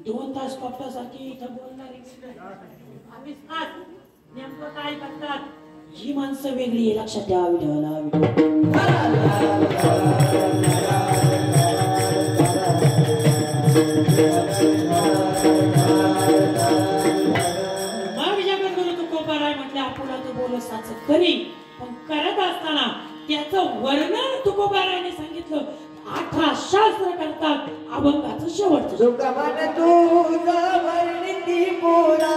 [SPEAKER 1] 2 तास कपटासाठी इथं बोलणारी नेमकं काय करतात ही माणसं वेगळी आहे. लक्षात ठेवा. खरी पण करत असताना त्याचं वर्णन तुकोबाराने सांगितलं. 18 शास्त्र करतात अभंगाचं शेवटचं.
[SPEAKER 3] तुका तुझा वर्णिती पुरा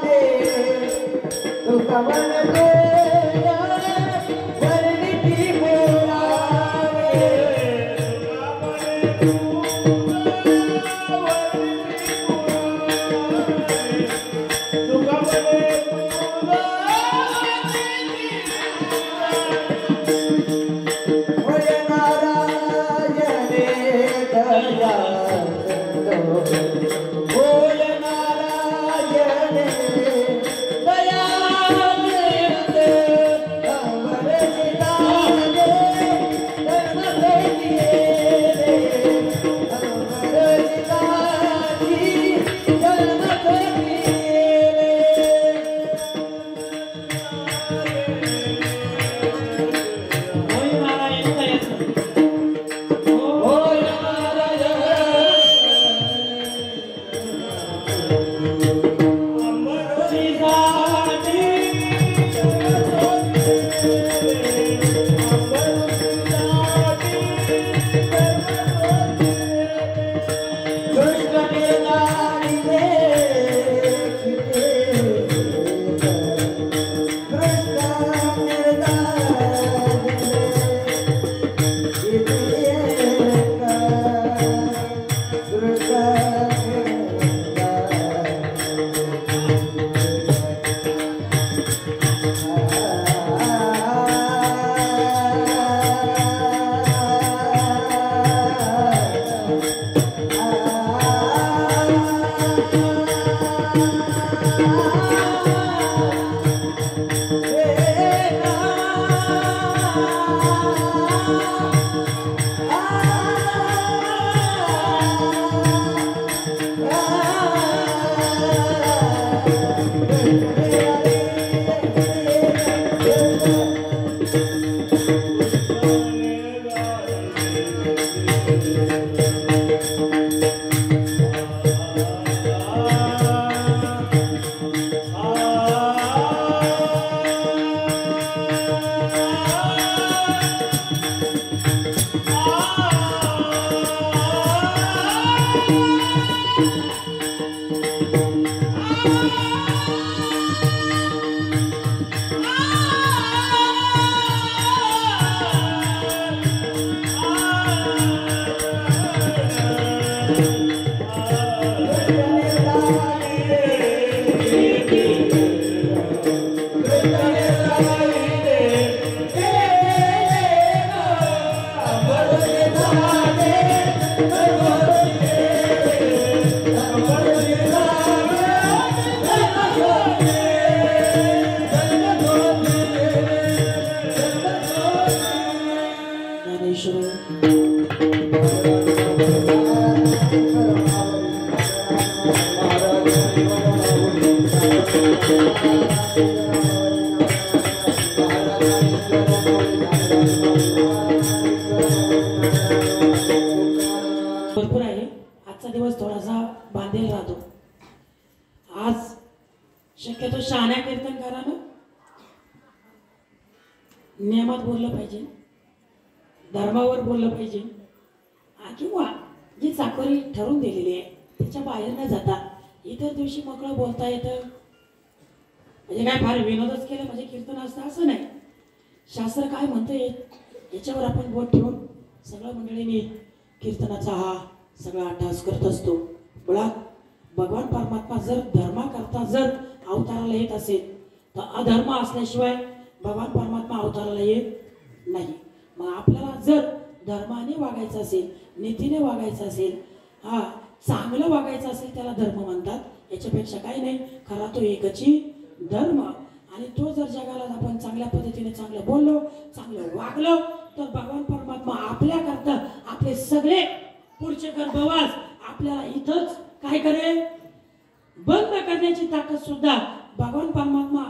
[SPEAKER 3] दे, तुका वर्णिती पुरा
[SPEAKER 1] ज्ञानेश्वर भरपूर आहे. आजचा दिवस थोडासा बांधेल राहतो. आज शक्यतो शहाण्या कीर्तनकारानं नियमात बोललं पाहिजे, धर्मावर बोललं पाहिजे, किंवा जी चाकोरी ठरवून दिलेली आहे त्याच्या बाहेर न जाता इतर दिवशी मोकळं बोलता येतं. म्हणजे काय फार विनोदच केलं म्हणजे कीर्तन असतं असं नाही. शास्त्र काय म्हणतं याच्यावर आपण बोट ठेवून सगळ्या मंडळींनी कीर्तनाचा हा सगळा अभ्यास करत असतो. मुळात भगवान परमात्मा जर धर्माकरता जर अवताराला येत असेल तर अधर्म असल्याशिवाय भगवान परमात्मा अवताराला येत नाही. मग आपल्याला जर धर्माने वागायचं असेल, नीतीने वागायचं असेल, चांगलं वागायचं असेल त्याला धर्म म्हणतात. याच्यापेक्षा काही नाही. खरा तो एकची धर्म. आणि तो जर जगाला आपण चांगल्या पद्धतीने चांगलं बोललो, चांगलं वागलो तर भगवान परमात्मा आपल्याकरता आपले सगळे पुढचे गर्भवास आपल्याला इथंच काय करेल, बंद करण्याची ताकद सुद्धा भगवान परमात्मा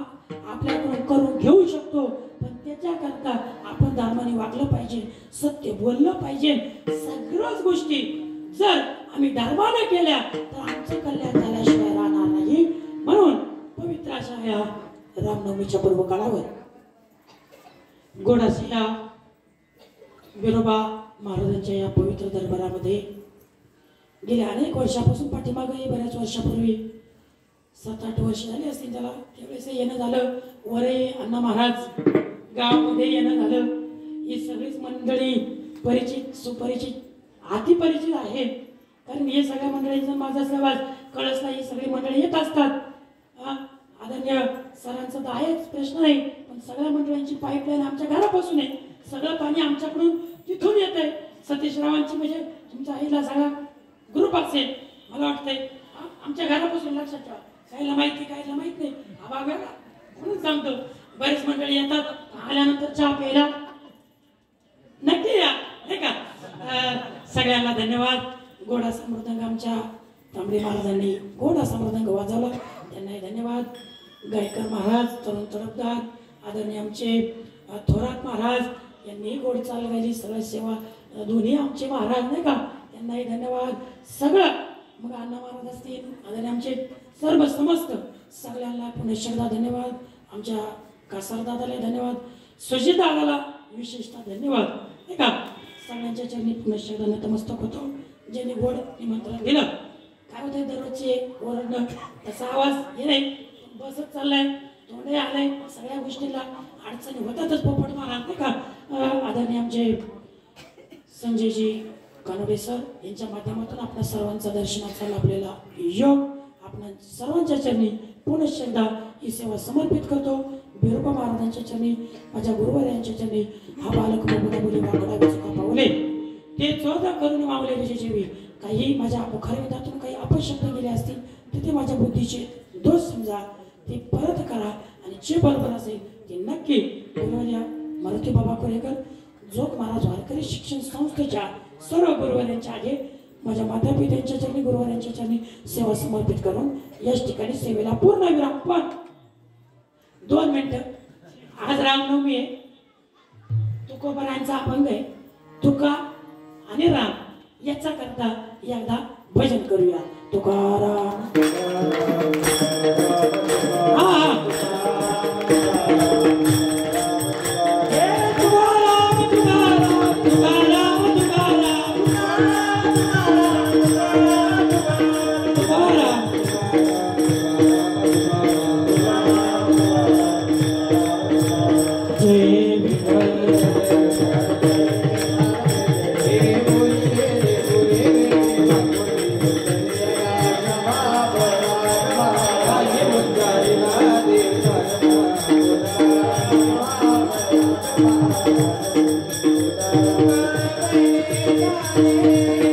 [SPEAKER 1] आपल्याकडून करून घेऊ शकतो. पण त्याच्याकरता आपण धर्माने वागलं पाहिजे, सत्य बोललं पाहिजे. सगळ्याच गोष्टी जर आम्ही धर्माने केल्या तर आमचं कल्याण झाल्याशिवाय राहणार नाही. म्हणून पवित्र अशा या रामनवमीच्या पूर्व काळावर गोडासी या विरोबा महाराजांच्या या पवित्र दरबारामध्ये गेल्या अनेक वर्षापासून, पाठीमागे बऱ्याच वर्षापूर्वी 7-8 वर्ष झाली असतील त्याला, त्यावेळेस येणं झालं. वरे अण्णा महाराज गावामध्ये येणं झालं. ही सगळीच मंडळी परिचित, सुपरिचित, अतिपरिचित आहेत. कारण हे सगळ्या मंडळींचा माझा सहवास कळसला ही सगळी मंडळी येत असतात. आदरणीय सरांचा तर आहेच प्रश्न नाही, पण सगळ्या मंडळींची पाईपलाईन आमच्या घरापासून आहे. सगळं पाणी आमच्याकडून तिथून येत आहे. सतीशरावांची म्हणजे तुमच्या आईला सगळा ग्रुप असेल मला वाटतंय. आमच्या घरापासून लक्षात ठेवा. काहीला माहिती, काहीला माहित नाही. हा भाग वेगळा म्हणून सांगतो. बरेच मंडळी येतात, आल्यानंतर चहा प्यायला नक्की या, नाही का. सगळ्यांना धन्यवाद. गोडा समृदंग आमच्या तांबडे महाराजांनी गोडा समृदंग वाजवला, त्यांनाही धन्यवाद. गायकर महाराज, तरुण तडफदार, आदरणीय आमचे थोरात महाराज यांनी गोड चाल गायली. सगळं सेवा दोन्ही आमचे महाराज नाही का, त्यांनाही धन्यवाद. सगळं मग अण्णा महाराज असतील, आदरणीय आमचे सर्व समस्त सगळ्यांना पुनश्चदा धन्यवाद. आमच्या कासारदादाला धन्यवाद. सुजित दादाला विशेषतः धन्यवाद नाही का. सगळ्यांच्या चरणी पुनश्चदा नतमस्तक होतो. ज्यांनी गोड निमंत्रण दिलं. काय होतंय दररोजचे ओरडणं, तसा आवाज हे नाही, बसच चाललाय, तोंडही आलंय, सगळ्या गोष्टीला अडचणी होतातच. पोपट महाराज नाही का. आदरणीय आमचे संजयजी कानोडे सर यांच्या माध्यमातून आपल्या सर्वांचा दर्शनाचा लाभलेला योग आपण सर्वांच्या चरणी पुनश्चदा ही सेवा समर्पित करतो. बिरोबा महाराजांच्या चरणी, माझ्या गुरुवारांच्या चरणी, हा बालक प्रभुदा बोली वाकडा चुका पावले ते चोरदा करून मावले विजय जेवी. काही माझ्या मुखारविंदातून काही अपशब्द गेले असतील तर ते माझ्या बुद्धीचे दोष समजा, ते परत करा. आणि जे बरोबर असेल ते नक्की गुरुवर्या मारुती बाबा कोरेकर जोग महाराज वारकरी शिक्षण संस्थेच्या सर्व गुरुवारांच्या आधी माझ्या मातापित्यांच्या चरणी, गुरुवारांच्या चरणी सेवा समर्पित करून याच ठिकाणी सेवेला पूर्ण विराम. पण 2 मिनिटं. आज रामनवमी आहे. तुकोबरांचा अभंग आहे. तुका आणि राम याचा करता एकदा भजन करूया. Tukaram
[SPEAKER 3] Thank you.